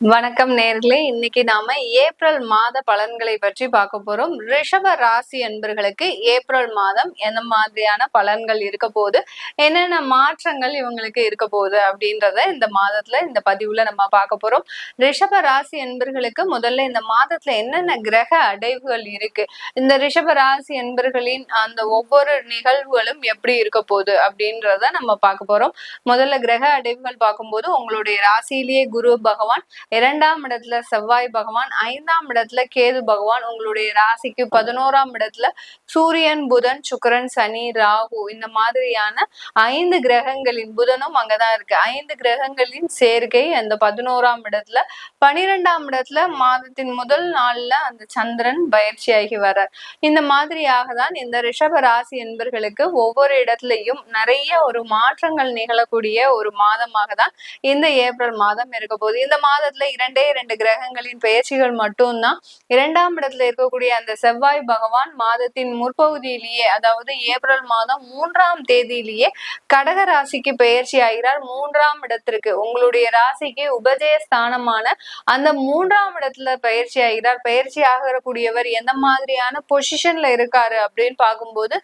வணக்கம் நேர்களே. இன்னைக்கு நாம ஏப்ரல் மாத பலன்களை பற்றி பார்க்க போறோம். ரிஷப ராசி அன்பர்களுக்கு ஏப்ரல் மாதம் எந்த மாதிரியான பலன்கள் இருக்க போகுது, என்னென்ன மாற்றங்கள் இவங்களுக்கு இருக்க போகுது அப்படின்றத இந்த மாதத்துல இந்த பதிவுல நம்ம பார்க்க போறோம். ரிஷப ராசி அன்பர்களுக்கு முதல்ல இந்த மாதத்துல என்னென்ன கிரக அடைவுகள் இருக்கு, இந்த ரிஷப ராசி அன்பர்களின் அந்த ஒவ்வொரு நிகழ்வுகளும் எப்படி இருக்க போகுது அப்படின்றத நம்ம பார்க்க போறோம். முதல்ல கிரக அடைவுகள் பார்க்கும்போது உங்களுடைய ராசியிலேயே குரு பகவான், 2ஆம் இடத்துல செவ்வாய் பகவான், 5ஆம் இடத்துல கேது பகவான், உங்களுடைய ராசிக்கு 11ஆம் இடத்துல சூரியன், புதன், சுக்கிரன், சனி, ராகு, இந்த மாதிரியான 5 கிரகங்களின், புதனும் அங்கதான் இருக்கு, 5 கிரகங்களின் சேர்க்கை அந்த 11ஆம் இடத்துல. 12ஆம் இடத்துல மாதத்தின் முதல் நாள்ல அந்த சந்திரன் பயிற்சியாகி வர்றார். இந்த மாதிரியாக தான் இந்த ரிஷப ராசி என்பர்களுக்கு ஒவ்வொரு இடத்துலயும் நிறைய ஒரு மாற்றங்கள் நிகழக்கூடிய ஒரு மாதமாக தான் இந்த ஏப்ரல் மாதம் இருக்க போகுது. இந்த மாதத்துல 2 கிரகங்களின் பெயர்ச்சிகள் மட்டும்தான். 2ஆம் இடத்துல இருக்கக்கூடிய அந்த செவ்வாய் பகவான் மாதத்தின் முற்பகுதியிலேயே, அதாவது ஏப்ரல் மாதம் 3ஆம் தேதியிலேயே கடக ராசிக்கு பெயர்ச்சி ஆகிறார். 3ஆம் இடத்திற்கு, உங்களுடைய ராசிக்கு உபஜய ஸ்தானமான அந்த 3ஆம் இடத்துல பயிற்சி ஆகிறார். பயிற்சி ஆகக்கூடியவர் எந்த மாதிரியான பொசிஷன்ல இருக்காரு அப்படின்னு பார்க்கும்போது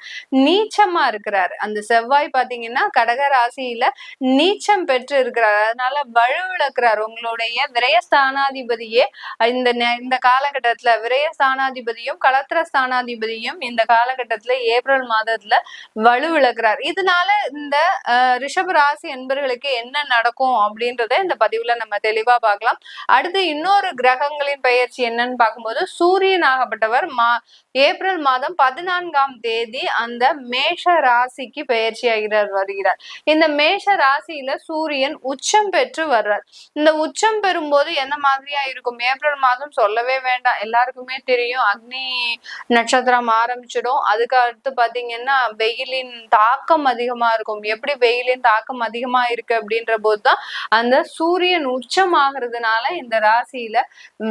நீச்சமா இருக்கிறார். அந்த செவ்வாய் பாத்தீங்கன்னா கடக ராசியில நீச்சம் பெற்று இருக்கிறார். அதனால வலுவிழக்கிறார். உங்களுடைய விரயஸ்தானாதிபதியே இந்த காலகட்டத்துல, விரயஸ்தானாதிபதியும் களத்திர ஸ்தானாதிபதியும் இந்த காலகட்டத்துல ஏப்ரல் மாதத்துல வலுவிழக்கிறார். இதனால இந்த ரிஷப ராசி என்பர்களுக்கு என்ன நடக்கும் அப்படின்றத இந்த பதிவுல நம்ம தெளிவா பார்க்கலாம். அடுத்து இன்னொரு கிரகங்களின் பெயர்ச்சி என்னன்னு பார்க்கும்போது சூரியன் ஆகப்பட்டவர் ஏப்ரல் மாதம் 14ஆம் தேதி அந்த மேஷ ராசிக்கு பெயர்ச்சி ஆகிறார் வருகிறார். இந்த மேஷ ராசியில சூரியன் உச்சம் பெற்று வர்றார். இந்த உச்சம் பெறும்போது எந்த மாதிரியா இருக்கும் ஏப்ரல் மாதம் சொல்லவே வேண்டாம், எல்லாருக்குமே தெரியும். அக்னி நட்சத்திரம் ஆரம்பிச்சிடும். அதுக்கு அடுத்து பாத்தீங்கன்னா வெயிலின் தாக்கம் அதிகமா இருக்கும். எப்படி வெயிலின் தாக்கம் அதிகமா இருக்கு அப்படின்ற போதுதான் அந்த சூரியன் உச்சம் ஆகுறதுனால இந்த ராசியில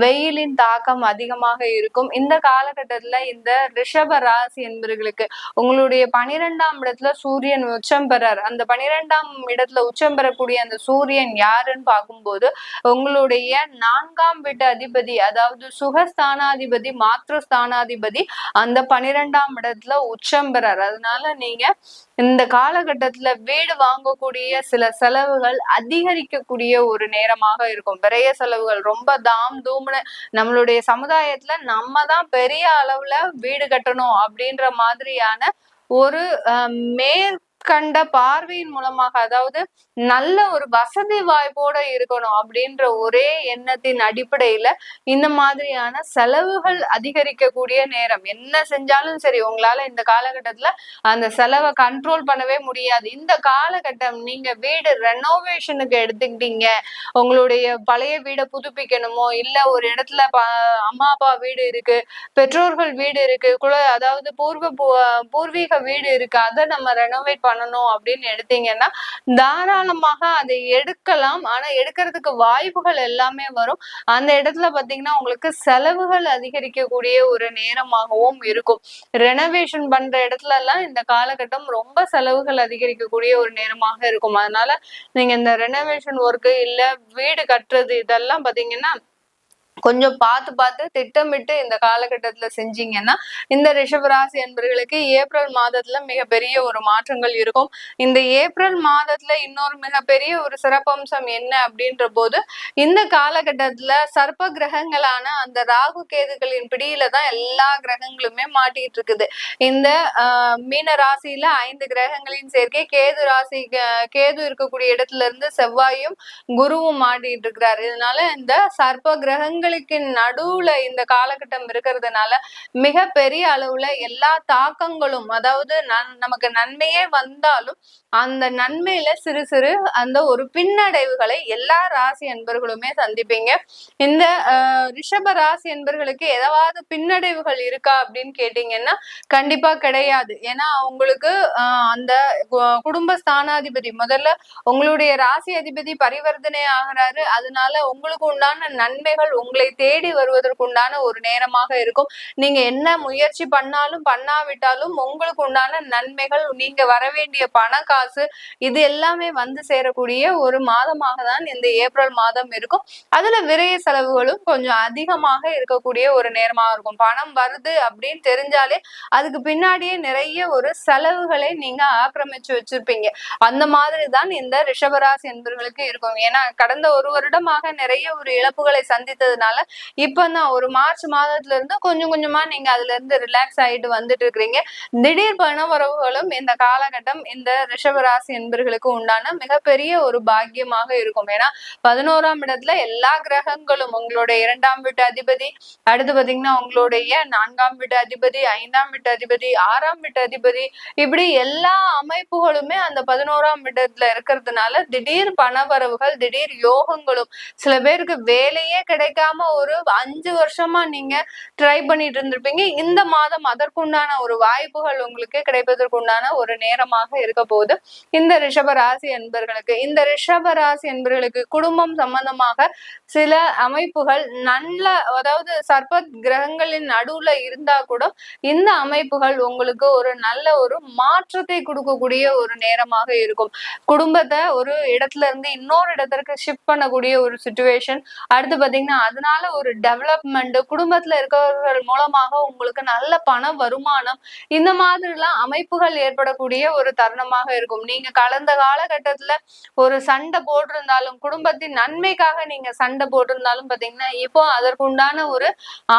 வெயிலின் தாக்கம் அதிகமாக இருக்கும். இந்த காலகட்டத்துல இந்த ரிஷப ராசி என்பவர்களுக்கு உங்களுடைய 12ஆம் இடத்துல சூரியன் உச்சம் பெறார். அந்த 12ஆம் இடத்துல உச்சம் பெறக்கூடிய அந்த சூரியன் யாருன்னு பார்க்கும்போது உங்களுடைய 4ஆம் வீட்டு அதிபதி, அதாவது சுகஸ்தானாதிபதி, மாத்ருஸ்தானாதிபதி அந்த 12ஆம் இடத்துல உச்சம் பெறார். அதனால நீங்க இந்த காலகட்டத்துல வீடு வாங்கக்கூடிய சில செலவுகள் அதிகரிக்கக்கூடிய ஒரு நேரமாக இருக்கும். விரைய செலவுகள் ரொம்ப தாம் தூம்னு, நம்மளுடைய சமுதாயத்துல நம்ம தான் பெரிய அளவுல வீடு கட்டணும் அப்படின்ற மாதிரியான ஒரு மேற்கண்ட பார்வையின் மூலமாக, அதாவது நல்ல ஒரு வசதி வாய்ப்போட இருக்கணும் அப்படின்ற ஒரே எண்ணத்தின் அடிப்படையில இந்த மாதிரியான செலவுகள் அதிகரிக்கக்கூடிய நேரம். என்ன செஞ்சாலும் சரி உங்களால இந்த காலகட்டத்துல அந்த செலவை கண்ட்ரோல் பண்ணவே முடியாது. இந்த காலகட்டம் நீங்க வீடு ரெனோவேஷனுக்கு எடுத்துக்கிட்டீங்க, உங்களுடைய பழைய வீடை புதுப்பிக்கணுமோ, இல்ல ஒரு இடத்துல அம்மா அப்பா வீடு இருக்கு, பெற்றோர்கள் வீடு இருக்கு, அதாவது பூர்வீக வீடு இருக்கு, அதை நம்ம ரெனோவேட் பண்ணணும் அப்படின்னு எடுத்தீங்கன்னா தாராளமாக அதை எடுக்கலாம். ஆனா எடுக்கிறதுக்கு வாய்ப்புகள் எல்லாமே வரும். அந்த இடத்துல பாத்தீங்கன்னா உங்களுக்கு செலவுகள் அதிகரிக்கக்கூடிய ஒரு நேரமாகவும் இருக்கும். ரெனோவேஷன் பண்ற இடத்துல எல்லாம் இந்த காலகட்டம் ரொம்ப செலவுகள் அதிகரிக்கக்கூடிய ஒரு நேரமாக இருக்கும். அதனால நீங்க இந்த ரெனோவேஷன் ஒர்க்கு இல்ல வீடு கட்டுறது இதெல்லாம் பாத்தீங்கன்னா கொஞ்சம் பார்த்து திட்டமிட்டு இந்த காலகட்டத்துல செஞ்சீங்கன்னா இந்த ரிஷபராசி என்பவர்களுக்கு ஏப்ரல் மாதத்துல மிகப்பெரிய ஒரு மாற்றங்கள் இருக்கும். இந்த ஏப்ரல் மாதத்துல இன்னொரு மிகப்பெரிய ஒரு சிறப்பம்சம் என்ன அப்படின்ற போது இந்த காலகட்டத்துல சர்ப்ப கிரகங்களான அந்த ராகு கேதுகளின் பிடியில தான் எல்லா கிரகங்களுமே மாட்டிட்டு இருக்குது. இந்த மீன ராசியில 5 கிரகங்களின் சேர்க்கை, கேது இருக்கக்கூடிய இடத்துல இருந்து செவ்வாயும் குருவும் மாட்டிட்டு இருக்கிறாரு. இதனால இந்த சர்ப்ப கிரகங்கள் நடுவுல இந்த காலகட்டம் இருக்கிறதுனால மிக பெரிய அளவுல எல்லா தாக்கங்களும், அதாவது நமக்கு நன்மையே வந்தாலும் அந்த நன்மையில சிறு சிறு அந்த ஒரு பின்னடைவுகளை எல்லா ராசி அன்பர்களுமே சந்திப்பீங்க. இந்த ரிஷப ராசி அன்பர்களுக்கு ஏதாவது பின்னடைவுகள் இருக்கா அப்படின்னு கேட்டீங்கன்னா கண்டிப்பா கிடையாது. ஏன்னா உங்களுக்கு அந்த குடும்ப ஸ்தானாதிபதி முதல்ல உங்களுடைய ராசி அதிபதி பரிவர்த்தனை ஆகிறாரு. அதனால உங்களுக்கு உண்டான நன்மைகள் உங்களை தேடி வருவதற்குண்டான ஒரு நேரமாக இருக்கும். நீங்க என்ன முயற்சி பண்ணாலும் பண்ணாவிட்டாலும் உங்களுக்கு உண்டான நன்மைகள், நீங்க வர வேண்டிய பண காசு காசு இது எல்லாமே வந்து சேரக்கூடிய ஒரு மாதமாக தான் இந்த ஏப்ரல் மாதம் இருக்கும். அதுல விரைய செலவுகளும் கொஞ்சம் அதிகமாக இருக்கக்கூடிய ஒரு நேரமாக இருக்கும். பணம் வருது அப்படின்னு தெரிஞ்சாலே அதுக்கு பின்னாடியே நிறைய ஒரு செலவுகளை நீங்க ஆக்கிரமிச்சு வச்சிருப்பீங்க. அந்த மாதிரி தான் இந்த ரிஷபராசி என்பவர்களுக்கு இருக்கும். ஏன்னா கடந்த ஒரு வருடமாக நிறைய ஒரு இழப்புகளை சந்தித்ததுனால இப்பதான் ஒரு மார்ச் மாதத்துல இருந்து கொஞ்சம் கொஞ்சமா நீங்க அதுல இருந்து ரிலாக்ஸ் ஆயிட்டு வந்துட்டு இருக்கிறீங்க. திடீர் பண வரவுகளும் இந்த காலகட்டம் இந்த ரிஷபராசி என்பவர்களுக்கு உண்டான மிகப்பெரிய ஒரு பாக்கியமாக இருக்கும். ஏன்னா 11ஆம் இடத்துல எல்லா கிரகங்களும் உங்களுடைய 2ஆம் வீட்டு அதிபதி, அடுத்து பாத்தீங்கன்னா உங்களுடைய 4ஆம் வீட்டு அதிபதி, 5ஆம் வீட்டு அதிபதி, 6ஆம் வீட்டு அதிபதி, இப்படி எல்லா அமைப்புகளுமே அந்த 11ஆம் இடத்துல இருக்கிறதுனால திடீர் பணவரவுகள், திடீர் யோகங்களும், சில பேருக்கு வேலையே கிடைக்காம ஒரு 5 வருஷமா நீங்க ட்ரை பண்ணிட்டு இருந்திருப்பீங்க. இந்த மாதம் அதற்குண்டான ஒரு வாய்ப்புகள் உங்களுக்கு கிடைப்பதற்குண்டான ஒரு நேரமாக இருக்க போது இந்த ரிஷப ராசி என்பர்களுக்கு. இந்த ரிஷப ராசி என்பர்களுக்கு குடும்பம் சம்பந்தமாக சில அமைப்புகள் நல்ல, அதாவது சர்ப்ப கிரகங்களின் நடுவுல இருந்தா கூட இந்த அமைப்புகள் உங்களுக்கு ஒரு நல்ல ஒரு மாற்றத்தை கொடுக்கக்கூடிய ஒரு நேரமாக இருக்கும். குடும்பத்தை ஒரு இடத்துல இருந்து இன்னொரு இடத்திற்கு ஷிஃப்ட் பண்ணக்கூடிய ஒரு சிச்சுவேஷன், அடுத்து பாத்தீங்கன்னா அதனால ஒரு டெவலப்மெண்ட், குடும்பத்துல இருக்கிறவர்கள் மூலமாக உங்களுக்கு நல்ல பண வருமானம், இந்த மாதிரி எல்லாம் அமைப்புகள் ஏற்படக்கூடிய ஒரு தருணமாக இருக்கும். நீங்க கடந்த காலகட்டத்துல ஒரு சண்டை போட்டிருந்தாலும், குடும்பத்தின் நன்மைக்காக நீங்க சண்டை போட்டிருந்தாலும் பாத்தீங்கன்னா இப்போ அதற்குண்டான ஒரு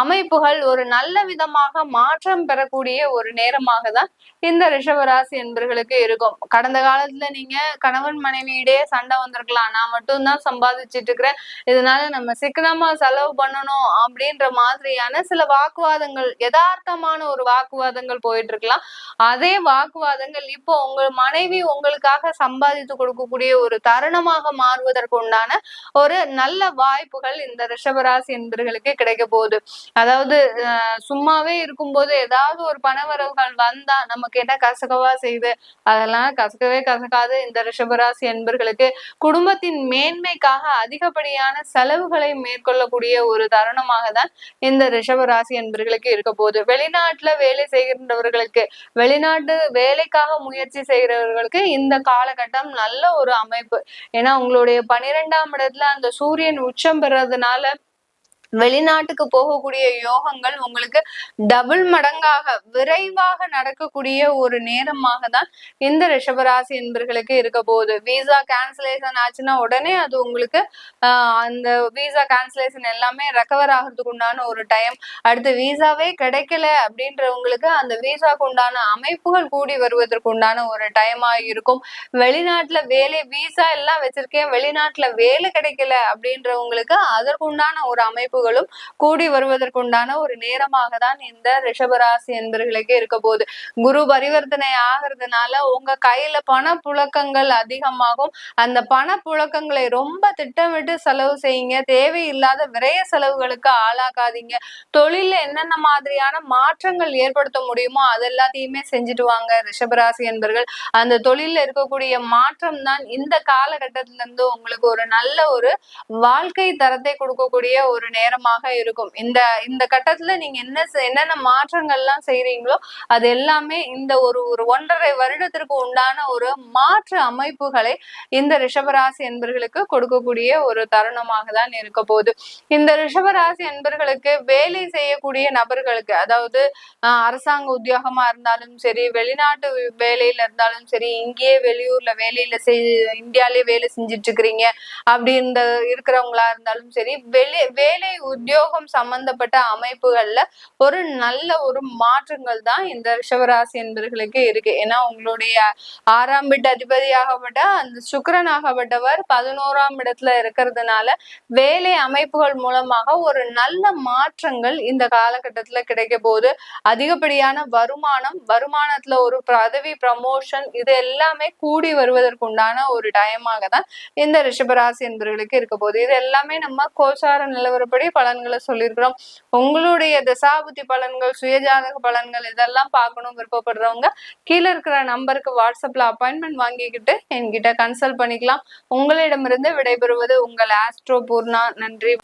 அமைப்புகள் ஒரு நல்ல விதமாக மாற்றம் பெறக்கூடிய ஒரு நேரமாக தான் இந்த ரிஷபராசி என்பர்களுக்கு இருக்கும். கடந்த காலத்துல நீங்க கணவன் மனைவியிடையே சண்டை வந்திருக்கலாம், நான் மட்டும்தான் சம்பாதிச்சுட்டு இருக்கிறேன், இதனால நம்ம சிக்கனமா செலவு பண்ணணும் அப்படின்ற மாதிரியான சில வாக்குவாதங்கள், யதார்த்தமான ஒரு வாக்குவாதங்கள் போயிட்டு இருக்கலாம். அதே வாக்குவாதங்கள் இப்போ உங்க மனைவி உங்களுக்காக சம்பாதித்து கொடுக்கக்கூடிய ஒரு தருணமாக மாறுவதற்கு உண்டான ஒரு நல்ல வாய்ப்புகள் இந்த ரிஷபராசி என்பர்களுக்கு கிடைக்க போகுது. அதாவது சும்மாவே இருக்கும்போது ஏதாவது ஒரு பணவரவுகள் வந்தா நமக்கு என்ன கசகவா செய்யுது, அதெல்லாம் கசக்கவே கசக்காது. இந்த ரிஷபராசி என்பர்களுக்கு குடும்பத்தின் மேன்மைக்காக அதிகப்படியான செலவுகளை மேற்கொள்ளக்கூடிய ஒரு தருணமாக தான் இந்த ரிஷபராசி என்பர்களுக்கு இருக்க போகுது. வெளிநாட்டுல வேலை செய்கின்றவர்களுக்கு, வெளிநாட்டு வேலைக்காக முயற்சி செய்கிறவர்களுக்கு இந்த காலகட்டம் நல்ல ஒரு அமைப்பு. ஏன்னா உங்களுடைய 12ஆம் இடத்துல அந்த சூரியன் உச்சம் பெறதுனால வெளிநாட்டுக்கு போகக்கூடிய யோகங்கள் உங்களுக்கு டபுள் மடங்காக விரைவாக நடக்கக்கூடிய ஒரு நேரமாக தான் இந்த ரிஷபராசி என்பர்களுக்கு இருக்க போகுது. விசா கேன்சலேஷன் ஆச்சுன்னா உடனே அது உங்களுக்கு அந்த விசா கேன்சலேஷன் எல்லாமே ரெக்கவர் ஆகிறதுக்கு உண்டான ஒரு டைம். அடுத்து விசாவே கிடைக்கல அப்படின்றவங்களுக்கு அந்த விசாக்கு உண்டான அமைப்புகள் கூடி வருவதற்கு உண்டான ஒரு டைமா இருக்கும். வெளிநாட்டுல வேலை விசா எல்லாம் வச்சிருக்கேன், வெளிநாட்டுல வேலை கிடைக்கல அப்படின்றவங்களுக்கு அதற்குண்டான ஒரு அமைப்புகளும் கூடி வருவதற்குண்டான ஒரு நேரமாக தான் இந்த ரிஷபராசி என்பர்களுக்கு இருக்க போகுது. குரு பரிவர்த்தனை ஆகிறதுனால உங்க கையில பணப்புழக்கங்கள் அதிகமாகும். அந்த பணப்புழக்கங்களை ரொம்ப திட்டமிட்டு செலவு செய்யுங்க. தேவையில்லாத விரைய செலவுகளுக்கு ஆளாக்காதீங்க. தொழில என்னென்ன மாதிரியான மாற்றங்கள் ஏற்படுத்த முடியுமோ அது எல்லாத்தையுமே செஞ்சுட்டு வாங்க ரிஷபராசி என்பர்கள். அந்த தொழில இருக்கக்கூடிய மாற்றம் தான் இந்த காலகட்டத்தில இருந்து உங்களுக்கு ஒரு நல்ல ஒரு வாழ்க்கை தரத்தை கொடுக்கக்கூடிய ஒரு நேரமாக இருக்கும். இந்த கட்டத்துல நீங்க என்னென்ன மாற்றங்கள் எல்லாம் செய்றீங்களோ அது எல்லாமே இந்த ஒரு 1.5 வருடத்திற்கு உண்டான ஒரு மாற்று அமைப்புகளை இந்த ரிஷபராசி என்பர்களுக்கு கொடுக்கக்கூடிய ஒரு தருணமாக தான் இருக்க போகுது. இந்த ரிஷபராசி என்பர்களுக்கு வேலை செய்யக்கூடிய நபர்களுக்கு, அதாவது அரசாங்க உத்தியோகமா இருந்தாலும் சரி, வெளிநாட்டு வேலையில இருந்தாலும் சரி, இங்கேயே வெளியூர்ல வேலையில இந்தியாலே வேலை செஞ்சுட்டு இருக்கிறீங்க அப்படி இருக்கிறவங்களா இருந்தாலும் சரி, வேலை உத்தியோகம் சம்பந்தப்பட்ட அமைப்புகள்ல ஒரு நல்ல ஒரு மாற்றங்கள் தான் இந்த ரிஷபராசி என்பர்களுக்கு இருக்கு. ஏன்னா உங்களுடைய 6ஆம் வீட்டு அதிபதியாகப்பட்ட அந்த சுக்கிரன் ஆகப்பட்டவர் 11ஆம் இடத்துல இருக்கிறதுனால வேலை அமைப்புகள் மூலமாக ஒரு நல்ல மாற்றங்கள் இந்த காலகட்டத்துல கிடைக்க போகுது. அதிகப்படியான வருமானத்துல ஒரு பதவி ப்ரமோஷன், இது எல்லாமே கூடி வருவதற்குண்டான ஒரு டைமாக தான் இந்த ரிஷபராசி என்பவர்களுக்கு இருக்க போகுது. இது எல்லாமே நம்ம கோச்சார நிலவரப்படி பலன்களை சொல்லியிருக்கிறோம். உங்களுடைய தசாபுத்தி பலன்கள், சுயஜாதக பலன்கள் இதெல்லாம் பார்க்கணும் விருப்பப்படுறவங்க கீழே இருக்கிற நம்பருக்கு வாட்ஸ்அப்ல அப்பாயின்மெண்ட் வாங்கிக்கிட்டு என்கிட்ட கன்சல்ட் பண்ணிக்கலாம். உங்களிடமிருந்து விடைபெறுவது உங்கள் ஆஸ்ட்ரோ பூர்ணா. நன்றி.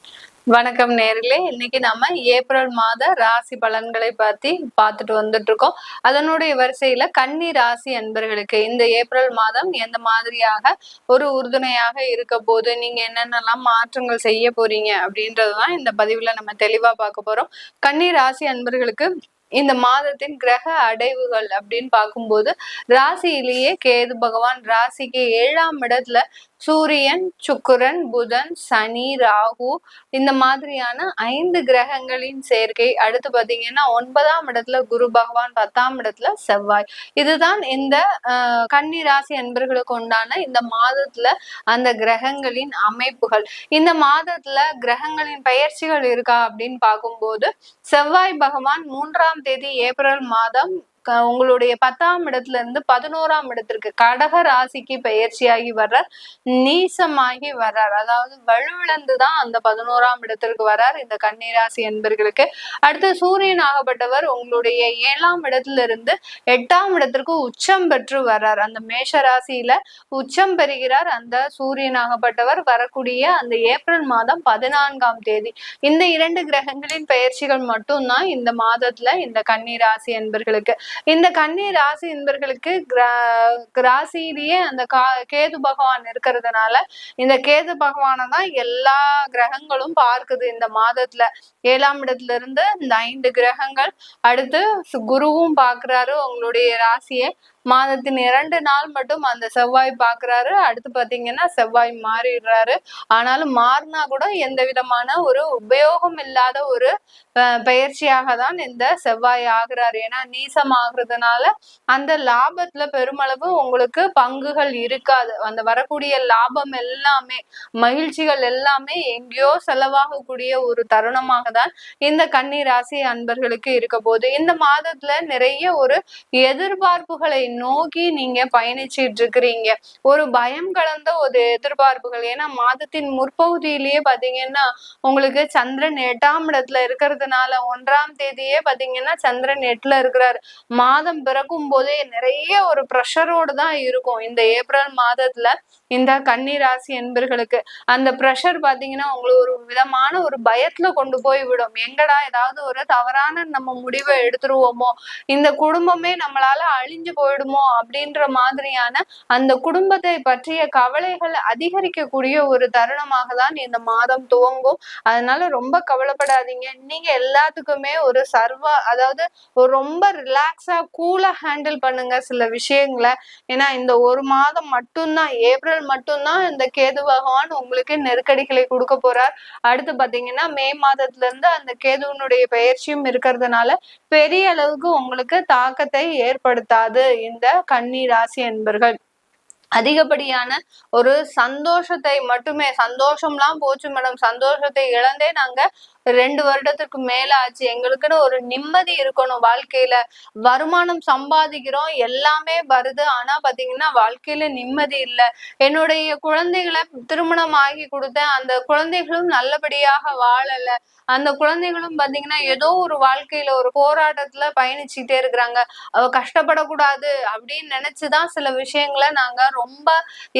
வணக்கம் நேர்களே. இன்னைக்கு நம்ம ஏப்ரல் மாத ராசி பலன்களை பத்தி பார்த்துட்டு வந்துட்டு இருக்கோம். அதனுடைய வரிசையில கன்னி ராசி அன்பர்களுக்கு இந்த ஏப்ரல் மாதம் எந்த மாதிரியாக ஒரு உறுதுணையாக இருக்க போது, நீங்க என்னென்னலாம் மாற்றங்கள் செய்ய போறீங்க அப்படின்றதுதான் இந்த பதிவுல நம்ம தெளிவா பார்க்க போறோம். கன்னி ராசி அன்பர்களுக்கு இந்த மாதத்தின் கிரக அடைவுகள் அப்படின்னு பார்க்கும்போது, ராசியிலேயே கேது பகவான் ராசிக்கு 7ஆம் இடத்துல சூரியன், சுக்கிரன், புதன், சனி, ராகு இந்த மாதிரியான 5 கிரகங்களின் சேர்க்கை. அடுத்து பாத்தீங்கன்னா 9ஆம் இடத்துல குரு பகவான், 10ஆம் இடத்துல செவ்வாய். இதுதான் இந்த கன்னி ராசி அன்பர்களுக்கு உண்டான இந்த மாதத்துல அந்த கிரகங்களின் அமைப்புகள். இந்த மாதத்துல கிரகங்களின் பெயர்ச்சிகள் இருக்கா அப்படின்னு பார்க்கும்போது, செவ்வாய் பகவான் 3ஆம் தேதி ஏப்ரல் மாதம் உங்களுடைய 10ஆம் இடத்துல இருந்து 11ஆம் இடத்திற்கு கடக ராசிக்கு பெயர்ச்சியாகி வர்றார், நீசமாகி வர்றார். அதாவது வலுவிழந்துதான் அந்த 11ஆம் இடத்திற்கு வர்றார் இந்த கன்னிராசி என்பர்களுக்கு. அடுத்து சூரியன் ஆகப்பட்டவர் உங்களுடைய 7ஆம் இடத்துல இருந்து 8ஆம் இடத்திற்கு உச்சம் பெற்று வர்றார். அந்த மேஷ ராசியில உச்சம் பெறுகிறார் அந்த சூரியன் ஆகப்பட்டவர் வரக்கூடிய அந்த ஏப்ரல் மாதம் 14ஆம் தேதி. இந்த 2 கிரகங்களின் பெயர்ச்சிகள் மட்டும்தான் இந்த மாதத்துல இந்த கன்னிராசி என்பர்களுக்கு. இந்த கன்னி ராசி என்பர்களுக்கு ராசியிலேயே அந்த கேது பகவான் இருக்கிறதுனால இந்த கேது பகவானை தான் எல்லா கிரகங்களும் பார்க்குது இந்த மாதத்துல. 7ஆம் இடத்துல இருந்து இந்த 5 கிரகங்கள், அடுத்து குருவும் பாக்குறாரு உங்களுடைய ராசியை. மாதத்தின் 2 நாள் மட்டும் அந்த செவ்வாய் பாக்குறாரு. அடுத்து பாத்தீங்கன்னா செவ்வாய் மாறிடுறாரு. ஆனாலும் மாறினா கூட எந்த விதமான ஒரு உபயோகம் இல்லாத ஒரு பெயர்ச்சியாக தான் இந்த செவ்வாய் ஆகுறாரு. ஏன்னா நீசம் ஆகுறதுனால அந்த லாபத்துல பெருமளவு உங்களுக்கு பங்குகள் இருக்காது. அந்த வரக்கூடிய லாபம் எல்லாமே, மகிழ்ச்சிகள் எல்லாமே எங்கேயோ செலவாகக்கூடிய ஒரு தருணமாக தான் இந்த கன்னி ராசி அன்பர்களுக்கு இருக்க போது. இந்த மாதத்துல நிறைய ஒரு எதிர்பார்ப்புகளை நோக்கி நீங்க பயணிச்சிட்டு இருக்கிறீங்க. ஒரு பயம் கலந்த ஒரு எதிர்பார்ப்புகள். ஏன்னா மாதத்தின் முற்பகுதியிலேயே பாத்தீங்கன்னா உங்களுக்கு சந்திரன் 8ஆம் இடத்துல இருக்கிறதுனால 1ஆம் தேதியே பாத்தீங்கன்னா சந்திரன் 8ல இருக்கிறாரு. மாதம் பிறக்கும் போதே நிறைய ஒரு ப்ரெஷரோடு தான் இருக்கும் இந்த ஏப்ரல் மாதத்துல இந்த கன்னி ராசி என்பர்களுக்கு. அந்த ப்ரெஷர் பாத்தீங்கன்னா உங்களுக்கு ஒரு விதமான ஒரு பயத்துல கொண்டு போய் விடும். எங்கடா ஏதாவது ஒரு தவறான நம்ம முடிவை எடுத்துருவோமோ, இந்த குடும்பமே நம்மளால அழிஞ்சு போயிடுமோ அப்படின்ற மாதிரியான அந்த குடும்பத்தை பற்றிய கவலைகள் அதிகரிக்கக்கூடிய ஒரு தருணமாக தான் இந்த மாதம் துவங்கும். அதனால ரொம்ப கவலைப்படாதீங்க. நீங்க எல்லாத்துக்குமே ஒரு அதாவது ஒரு ரொம்ப ரிலாக்ஸா கூலா ஹேண்டில் பண்ணுங்க சில விஷயங்களை. ஏன்னா இந்த ஒரு மாதம் மட்டும்தான், ஏப்ரல் மட்டும்தான் இந்த கேது பகவான் உங்களுக்கு நெருக்கடிகளை கொடுக்க போறார். அடுத்து பாத்தீங்கன்னா மே மாதத்துல இருந்து அந்த கேதுவனுடைய பெயர்ச்சியும் இருக்கிறதுனால பெரிய அளவுக்கு உங்களுக்கு தாக்கத்தை ஏற்படுத்தாது இந்த கன்னி ராசி என்பர்கள். அதிகப்படியான ஒரு சந்தோஷத்தை மட்டுமே, சந்தோஷம்லாம் போச்சு மேடம், சந்தோஷத்தை இழந்தே நாங்க 2 வருடத்துக்கு மேல ஆச்சு, எங்களுக்குன்னு ஒரு நிம்மதி இருக்கணும் வாழ்க்கையில, வருமானம் சம்பாதிக்கிறோம் எல்லாமே வருது, ஆனா பாத்தீங்கன்னா வாழ்க்கையில நிம்மதி இல்லை. என்னுடைய குழந்தைகளை திருமணம் ஆகி கொடுத்தேன், அந்த குழந்தைகளும் நல்லபடியாக வாழல, அந்த குழந்தைகளும் பாத்தீங்கன்னா ஏதோ ஒரு வாழ்க்கையில ஒரு போராட்டத்துல பயணிச்சுட்டே இருக்கிறாங்க. அவ கஷ்டப்படக்கூடாது அப்படின்னு நினைச்சுதான் சில விஷயங்களை நாங்க ரொம்ப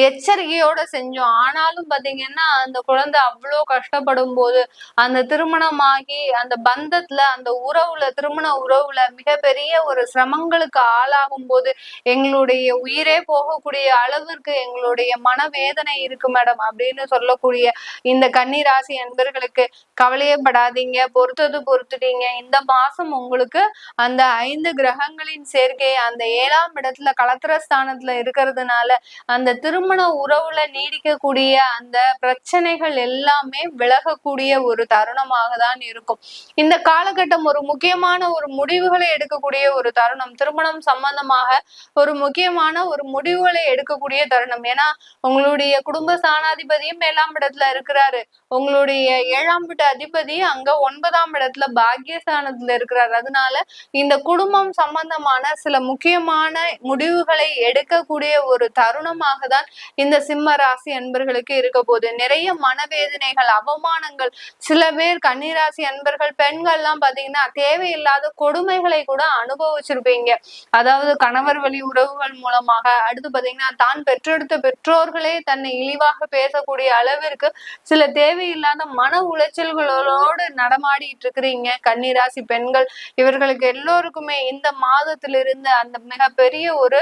எச்சரிக்கையோட செஞ்சோம். ஆனாலும் பாத்தீங்கன்னா அந்த குழந்தை அவ்வளோ கஷ்டப்படும் போது, அந்த திருமணமாகி அந்த பந்தத்துல அந்த உறவுல, திருமண உறவுல மிகப்பெரிய ஒரு சிரமங்களுக்கு ஆளாகும் போது எங்களுடைய உயிரே போகக்கூடிய அளவிற்கு எங்களுடைய மனவேதனை இருக்கு மேடம் அப்படின்னு சொல்லக்கூடிய இந்த கன்னி ராசி என்பர்களுக்கு கவலையே படாதீங்க, பொறுத்தது பொறுத்துட்டீங்க. இந்த மாசம் உங்களுக்கு அந்த 5 கிரகங்களின் சேர்க்கை அந்த 7ஆம் இடத்துல கலத்திரஸ்தானத்துல இருக்கிறதுனால அந்த திருமண உறவுல நீடிக்கக்கூடிய அந்த பிரச்சனைகள் எல்லாமே விலகக்கூடிய ஒரு தருணமாக தான் இருக்கும். இந்த காலகட்டம் ஒரு முக்கியமான ஒரு முடிவுகளை எடுக்கக்கூடிய ஒரு தருணம், திருமணம் சம்பந்தமாக ஒரு முக்கியமான ஒரு முடிவுகளை எடுக்கக்கூடிய தருணம். ஏன்னா உங்களுடைய குடும்ப ஸ்தானாதிபதியும் 7ஆம் இடத்துல இருக்கிறாரு, உங்களுடைய 7ஆம் வீட்டு அதிபதி அங்க 9ஆம் இடத்துல பாக்கியஸ்தானத்துல இருக்கிறார். அதனால இந்த குடும்பம் சம்பந்தமான சில முக்கியமான முடிவுகளை எடுக்கக்கூடிய ஒரு தருணமாக தான் இந்த சிம்ம ராசி அன்பர்களுக்கு இருக்க போது. நிறைய மனவேதனைகள், அவமானங்கள், சில பேர் கன்னிராசி அன்பர்கள் பெண்கள் எல்லாம் பாத்தீங்கன்னா தேவையில்லாத கொடுமைகளை கூட அனுபவிச்சிருப்பீங்க. அதாவது கணவர் வழி உறவுகள் மூலமாக, அடுத்து பாத்தீங்கன்னா தான் பெற்றெடுத்த பெற்றோர்களே தன்னை இழிவாக பேசக்கூடிய அளவிற்கு சில தேவையில்லாத மன உளைச்சல்களோடு நடமாடிட்டு இருக்கிறீங்க கன்னிராசி பெண்கள். இவர்களுக்கு எல்லோருக்குமே இந்த மாதத்திலிருந்து அந்த மிகப்பெரிய ஒரு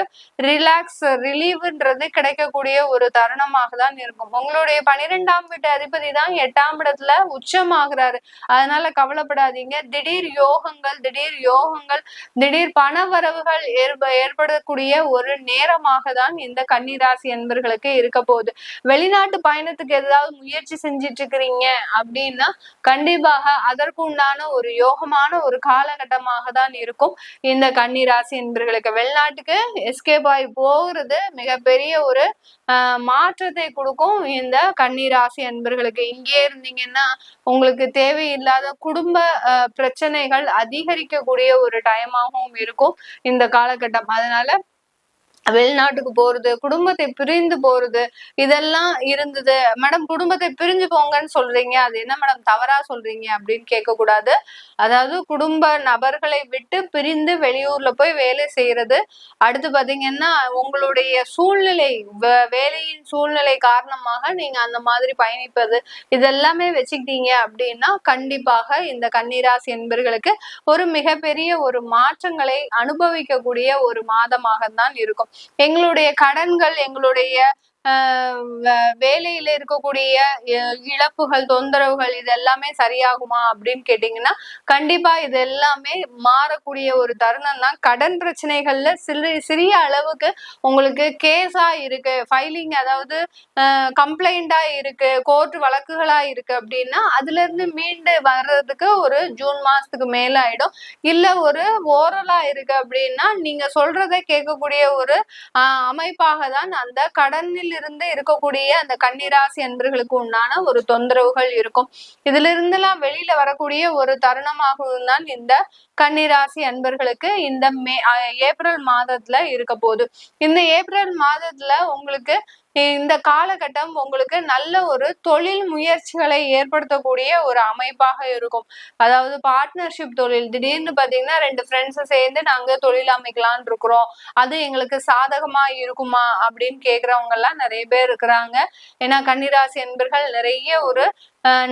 ரிலீவ்ன்றது கிடைக்கக்கூடிய ஒரு தருணமாக தான் இருக்கும். உங்களுடைய 12ஆம் வீட்டு அதிபதி தான் 8ஆம் இடத்துல உச்சமாகிறாரு. அதனால கவலைப்படாதீங்க. திடீர் யோகங்கள், திடீர் பண வரவுகள் ஏற்படக்கூடிய ஒரு நேரமாக தான் இந்த கன்னிராசி என்பர்களுக்கு இருக்க போகுது. வெளிநாட்டு பயணத்துக்கு ஏதாவது முயற்சி செஞ்சிட்டு இருக்கிறீங்க அப்படின்னா கண்டிப்பாக அதற்கு உண்டான ஒரு யோகமான ஒரு காலகட்டமாக தான் இருக்கும் இந்த கன்னிராசி என்பர்களுக்கு. வெளிநாட்டுக்கு எஸ்கேப் ஆகி போகிறது மிகப்பெரிய ஒரு மாற்றத்தை கொடுக்கும் இந்த கன்னிராசி அன்பர்களுக்கு. இங்கே இருந்தீங்கன்னா உங்களுக்கு தேவையில்லாத குடும்ப பிரச்சனைகள் அதிகரிக்கக்கூடிய ஒரு டைமாகவும் இருக்கும் இந்த காலகட்டம். அதனால வெளிநாட்டுக்கு போறது, குடும்பத்தை பிரிந்து போறது, இதெல்லாம் இருந்தது. மேடம் குடும்பத்தை பிரிஞ்சு போங்கன்னு சொல்றீங்க, அது என்ன மேடம் தவறா சொல்றீங்க அப்படின்னு கேட்க கூடாது. அதாவது குடும்ப நபர்களை விட்டு பிரிந்து வெளியூர்ல போய் வேலை செய்யறது, அடுத்து பாத்தீங்கன்னா உங்களுடைய சூழ்நிலை, வேலையின் சூழ்நிலை காரணமாக நீங்க அந்த மாதிரி பயணிப்பது, இதெல்லாமே வச்சுக்கிட்டீங்க அப்படின்னா கண்டிப்பாக இந்த கன்னிராசி என்பர்களுக்கு ஒரு மிகப்பெரிய ஒரு மாற்றங்களை அனுபவிக்கக்கூடிய ஒரு மாதமாக தான் இருக்கும். எங்களுடைய கடன்கள், எங்களுடைய வேலையில இருக்கக்கூடிய இழப்புகள், தொந்தரவுகள் இது எல்லாமே சரியாகுமா அப்படின்னு கேட்டீங்கன்னா கண்டிப்பா இது எல்லாமே மாறக்கூடிய ஒரு தருணம் தான். கடன் பிரச்சனைகள்ல சிறிய அளவுக்கு உங்களுக்கு கேஸா இருக்கு, ஃபைலிங் அதாவது கம்ப்ளைண்டா இருக்கு, கோர்ட் வழக்குகளா இருக்கு அப்படின்னா அதுல இருந்து மீண்டு வர்றதுக்கு ஒரு ஜூன் மாசத்துக்கு மேல ஆயிடும். இல்ல ஒரு ஓரலா இருக்கு அப்படின்னா நீங்க சொல்றதை கேட்கக்கூடிய ஒரு அமைப்பாக தான் அந்த கடனில் இருந்து இருக்கக்கூடிய அந்த கன்னிராசி அன்பர்களுக்கு உண்டான ஒரு தொந்தரவுகள் இருக்கும். இதுல இருந்தெல்லாம் வெளியில வரக்கூடிய ஒரு தருணமாகவும் தான் இந்த கன்னிராசி அன்பர்களுக்கு இந்த ஏப்ரல் மாதத்துல இருக்க போகுது. இந்த ஏப்ரல் மாதத்துல உங்களுக்கு இந்த காலகட்டம் உங்களுக்கு நல்ல ஒரு தொழில் முயற்சிகளை ஏற்படுத்தக்கூடிய ஒரு அமைப்பாக இருக்கும். அதாவது பார்ட்னர்ஷிப் தொழில், திடீர்னு பாத்தீங்கன்னா 2 ஃப்ரெண்ட்ஸ் சேர்ந்து நாங்க தொழில் அமைக்கலான் இருக்கிறோம், அது எங்களுக்கு சாதகமா இருக்குமா அப்படின்னு கேக்குறவங்க எல்லாம் நிறைய பேர் இருக்கிறாங்க. ஏன்னா கன்னிராசி என்பர்கள் நிறைய ஒரு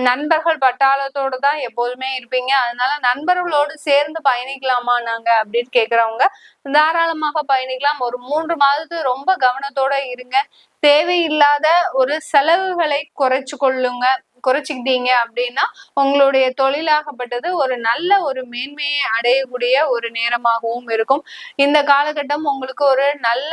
நண்பர்கள் பட்டாளத்தோடு தான் எப்போதுமே இருப்பீங்க. அதனால நண்பர்களோடு சேர்ந்து பயணிக்கலாமா நாங்க அப்படின்னு கேக்குறவங்க தாராளமாக பயணிக்கலாம். ஒரு 3 மாதத்துக்கு ரொம்ப கவனத்தோட இருங்க. தேவையில்லாத ஒரு செலவுகளை குறைச்சிக்கிட்டீங்க அப்படின்னா உங்களுடைய தொழிலாகப்பட்டது ஒரு நல்ல ஒரு மேன்மையை அடையக்கூடிய ஒரு நேரமாகவும் இருக்கும். இந்த காலகட்டம் உங்களுக்கு ஒரு நல்ல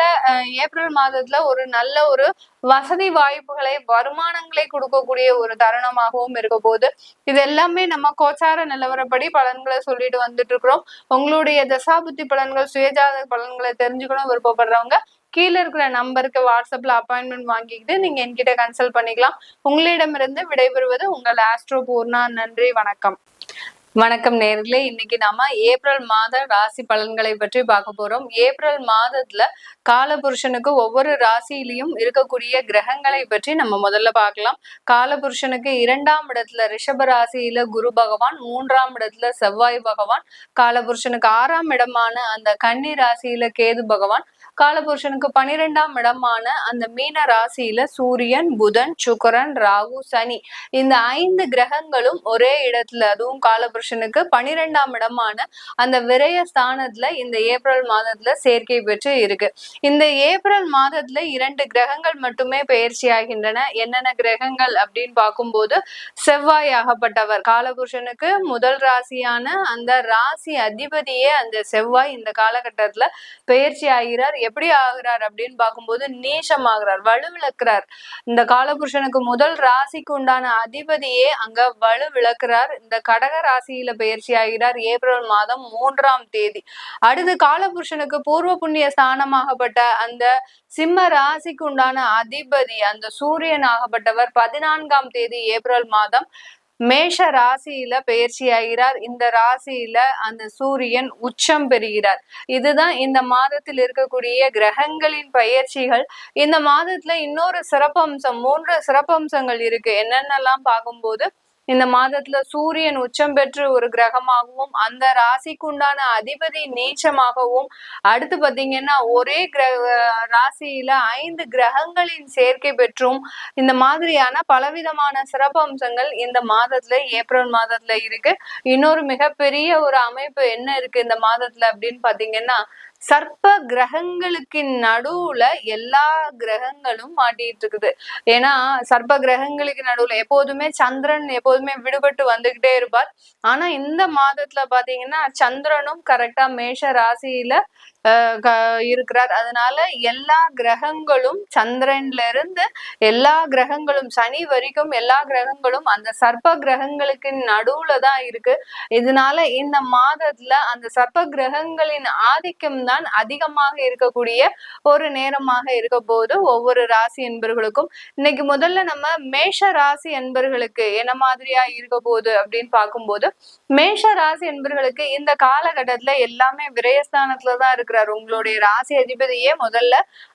ஏப்ரல் மாதத்துல ஒரு நல்ல ஒரு வசதி வாய்ப்புகளை, வருமானங்களை கொடுக்கக்கூடிய ஒரு தருணமாகவும் இருக்க போகுது. இது எல்லாமே நம்ம கோச்சார நிலவரப்படி பலன்களை சொல்லிட்டு வந்துட்டு இருக்கிறோம். உங்களுடைய தசாபுத்தி பலன்கள், சுயஜாதக பலன்களை தெரிஞ்சுக்கணும் விருப்பப்படுறவங்க கீழே இருக்கிற நம்பருக்கு வாட்ஸ்அப்ல அப்பாயின்மெண்ட் வாங்கிக்கிட்டு நீங்க என்கிட்ட கன்சல்ட் பண்ணிக்கலாம். உங்களிடமிருந்து விடைபெறுவது உங்கள் ஆஸ்ட்ரோ பூர்ணா. நன்றி, வணக்கம். வணக்கம் நேர்களே, இன்னைக்கு நாம ஏப்ரல் மாத ராசி பலன்களை பற்றி பார்க்க போறோம். ஏப்ரல் மாதத்துல காலபுருஷனுக்கு ஒவ்வொரு ராசியிலையும் இருக்கக்கூடிய கிரகங்களை பற்றி நம்ம முதல்ல பார்க்கலாம். காலபுருஷனுக்கு 2ஆம் இடத்துல ரிஷப ராசியில குரு பகவான், 3ஆம் இடத்துல செவ்வாய் பகவான், காலபுருஷனுக்கு 6ஆம் இடமான அந்த கன்னி ராசியில கேது பகவான், காலபுருஷனுக்கு 12ஆம் இடமான அந்த மீன ராசியில சூரியன், புதன், சுக்கிரன், ராகு, சனி, இந்த 5 கிரகங்களும் ஒரே இடத்துல, அதுவும் காலபுருஷனுக்கு 12ஆம் இடமான அந்த விரய ஸ்தானத்துல இந்த ஏப்ரல் மாதத்துல சேர்க்கை பெற்று இருக்கு. இந்த ஏப்ரல் மாதத்துல 2 கிரகங்கள் மட்டுமே பயிற்சி ஆகின்றன. என்னென்ன கிரகங்கள் அப்படின்னு பார்க்கும்போது, செவ்வாய் ஆகப்பட்டவர் காலபுருஷனுக்கு முதல் ராசியான அந்த ராசி அதிபதியே அந்த செவ்வாய் இந்த காலகட்டத்துல பயிற்சி ஆகிறார். எப்படி ஆகிறார் அப்படின்னு பார்க்கும்போது நீசம் ஆகிறார், வலுவிழக்கிறார். இந்த காலபுருஷனுக்கு முதல் ராசிக்கு உண்டான அதிபதியே அங்க வலுவிழக்கிறார். இந்த கடக ராசியில பயிற்சி ஆகிறார் ஏப்ரல் மாதம் 3ஆம் தேதி. அடுத்து காலபுருஷனுக்கு பூர்வ புண்ணிய ஸ்தானமாகப்பட்ட அந்த சிம்ம ராசிக்கு உண்டான அதிபதி அந்த சூரியன் ஆகப்பட்டவர் 14ஆம் தேதி ஏப்ரல் மாதம் மேஷ ராசியில பயிற்சி ஆகிறார். இந்த ராசியில அந்த சூரியன் உச்சம் பெறுகிறார். இதுதான் இந்த மாதத்தில் இருக்கக்கூடிய கிரகங்களின் பயிற்சிகள். இந்த மாதத்துல இன்னொரு சிறப்பம்சம், 3 சிறப்பம்சங்கள் இருக்கு. என்னென்னலாம் பார்க்கும்போது, இந்த மாதத்துல சூரியன் உச்சம் பெற்று ஒரு கிரகமாகவும் அந்த ராசிக்கு உண்டான அதிபதி நீச்சமாகவும், அடுத்து பாத்தீங்கன்னா ஒரே ராசியில 5 கிரகங்களின் சேர்க்கை பெற்றும் இந்த மாதிரியான பலவிதமான சிறப்பு அம்சங்கள் இந்த மாதத்துல ஏப்ரல் மாதத்துல இருக்கு. இன்னொரு மிகப்பெரிய ஒரு அமைப்பு என்ன இருக்கு இந்த மாதத்துல அப்படின்னு பாத்தீங்கன்னா, சர்ப்ப கிரகங்களுக்கு நடுவுல எல்லா கிரகங்களும் மாட்டிட்டு இருக்குது. ஏன்னா சர்ப்ப கிரகங்களுக்கு நடுவுல எப்போதுமே சந்திரன் எப்போதுமே விடுபட்டு வந்துகிட்டே இருப்பார். ஆனா இந்த மாதத்துல பாத்தீங்கன்னா சந்திரனும் கரெக்டா மேஷ ராசியில இருக்கிறார். அதனால எல்லா கிரகங்களும் சந்திரன்ல இருந்து எல்லா கிரகங்களும் சனி வரைக்கும் எல்லா கிரகங்களும் அந்த சர்ப்ப கிரகங்களுக்கு நடுவுல தான் இருக்கு. இதனால இந்த மாதத்துல அந்த சர்ப்ப கிரகங்களின் ஆதிக்கம் தான் அதிகமாக இருக்கக்கூடிய ஒரு நேரமாக இருக்க போது ஒவ்வொரு ராசி என்பர்களுக்கும். இன்னைக்கு முதல்ல நம்ம மேஷ ராசி என்பர்களுக்கு என்ன மாதிரியா இருக்க போகுது அப்படின்னு பார்க்கும்போது, மேஷ ராசி என்பர்களுக்கு இந்த காலகட்டத்துல எல்லாமே விரயஸ்தானத்துலதான் இருக்கிறார். உங்களுடைய ராசி அதிபதியே முதல்ல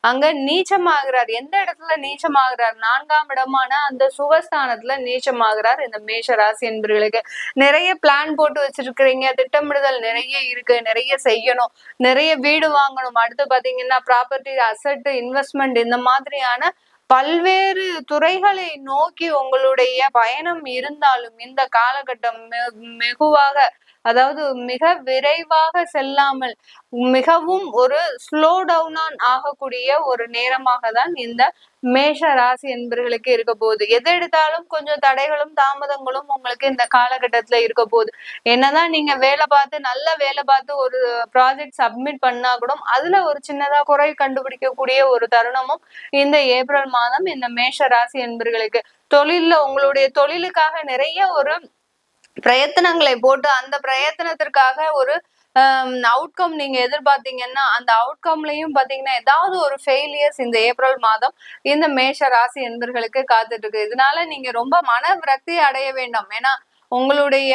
அங்க நீச்சமாகிறார். எந்த இடத்துல நீச்சமாகிறார்? 4ஆம் இடமான அந்த சுகஸ்தானத்துல நீச்சமாகிறார். இந்த மேஷ ராசி என்பர்களுக்கு நிறைய பிளான் போட்டு வச்சிருக்கிறீங்க, திட்டமிடுதல் நிறைய இருக்கு, நிறைய செய்யணும், நிறைய வீடு வாங்கணும், அடுத்து பாத்தீங்கன்னா ப்ராப்பர்ட்டி அசெட் இன்வெஸ்ட்மெண்ட் இந்த மாதிரியான பல்வேறு துறைகளை நோக்கி உங்களுடைய பயணம் இருந்தாலும் இந்த காலகட்டம் வெகுவாக, அதாவது மிக விரைவாக செல்லாமல் மிகவும் ஒரு ஸ்லோ டவுன் ஆகக்கூடிய ஒரு நேரமாக தான் இந்த மேஷ ராசி என்பர்களுக்கு இருக்க போகுது. எது எடுத்தாலும் கொஞ்சம் தடைகளும் தாமதங்களும் உங்களுக்கு இந்த காலகட்டத்துல இருக்க போகுது. என்னதான் நீங்க வேலை பார்த்து நல்ல வேலை பார்த்து ஒரு ப்ராஜெக்ட் சப்மிட் பண்ணா கூட அதுல ஒரு சின்னதா குறை கண்டுபிடிக்கக்கூடிய ஒரு தருணமும் இந்த ஏப்ரல் மாதம் இந்த மேஷ ராசி என்பர்களுக்கு. தொழில்ல உங்களுடைய தொழிலுக்காக நிறைய ஒரு பிரயத்தனங்களை போட்டு அந்த பிரயத்தனத்திற்காக ஒரு அவுட்கம் நீங்க எதிர்பார்த்தீங்கன்னா அந்த அவுட்கம்லயும் பாத்தீங்கன்னா ஏதாவது ஒரு ஃபெயிலியர்ஸ் இந்த ஏப்ரல் மாதம் இந்த மேஷ ராசி என்பர்களுக்கு காத்துட்டு இருக்கு. இதனால நீங்க ரொம்ப மன விரக்தி அடைய வேண்டாம். ஏன்னா உங்களுடைய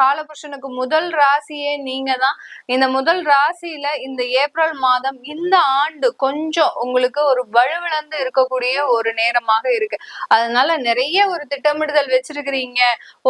காலபுருஷனுக்கு முதல் ராசியே நீங்க தான். இந்த முதல் ராசியில இந்த ஏப்ரல் மாதம் இந்த ஆண்டு கொஞ்சம் உங்களுக்கு ஒரு வலுவிழந்து இருக்கக்கூடிய ஒரு நேரமாக இருக்கு. அதனால நிறைய ஒரு திட்டமிடுதல் வச்சிருக்கிறீங்க,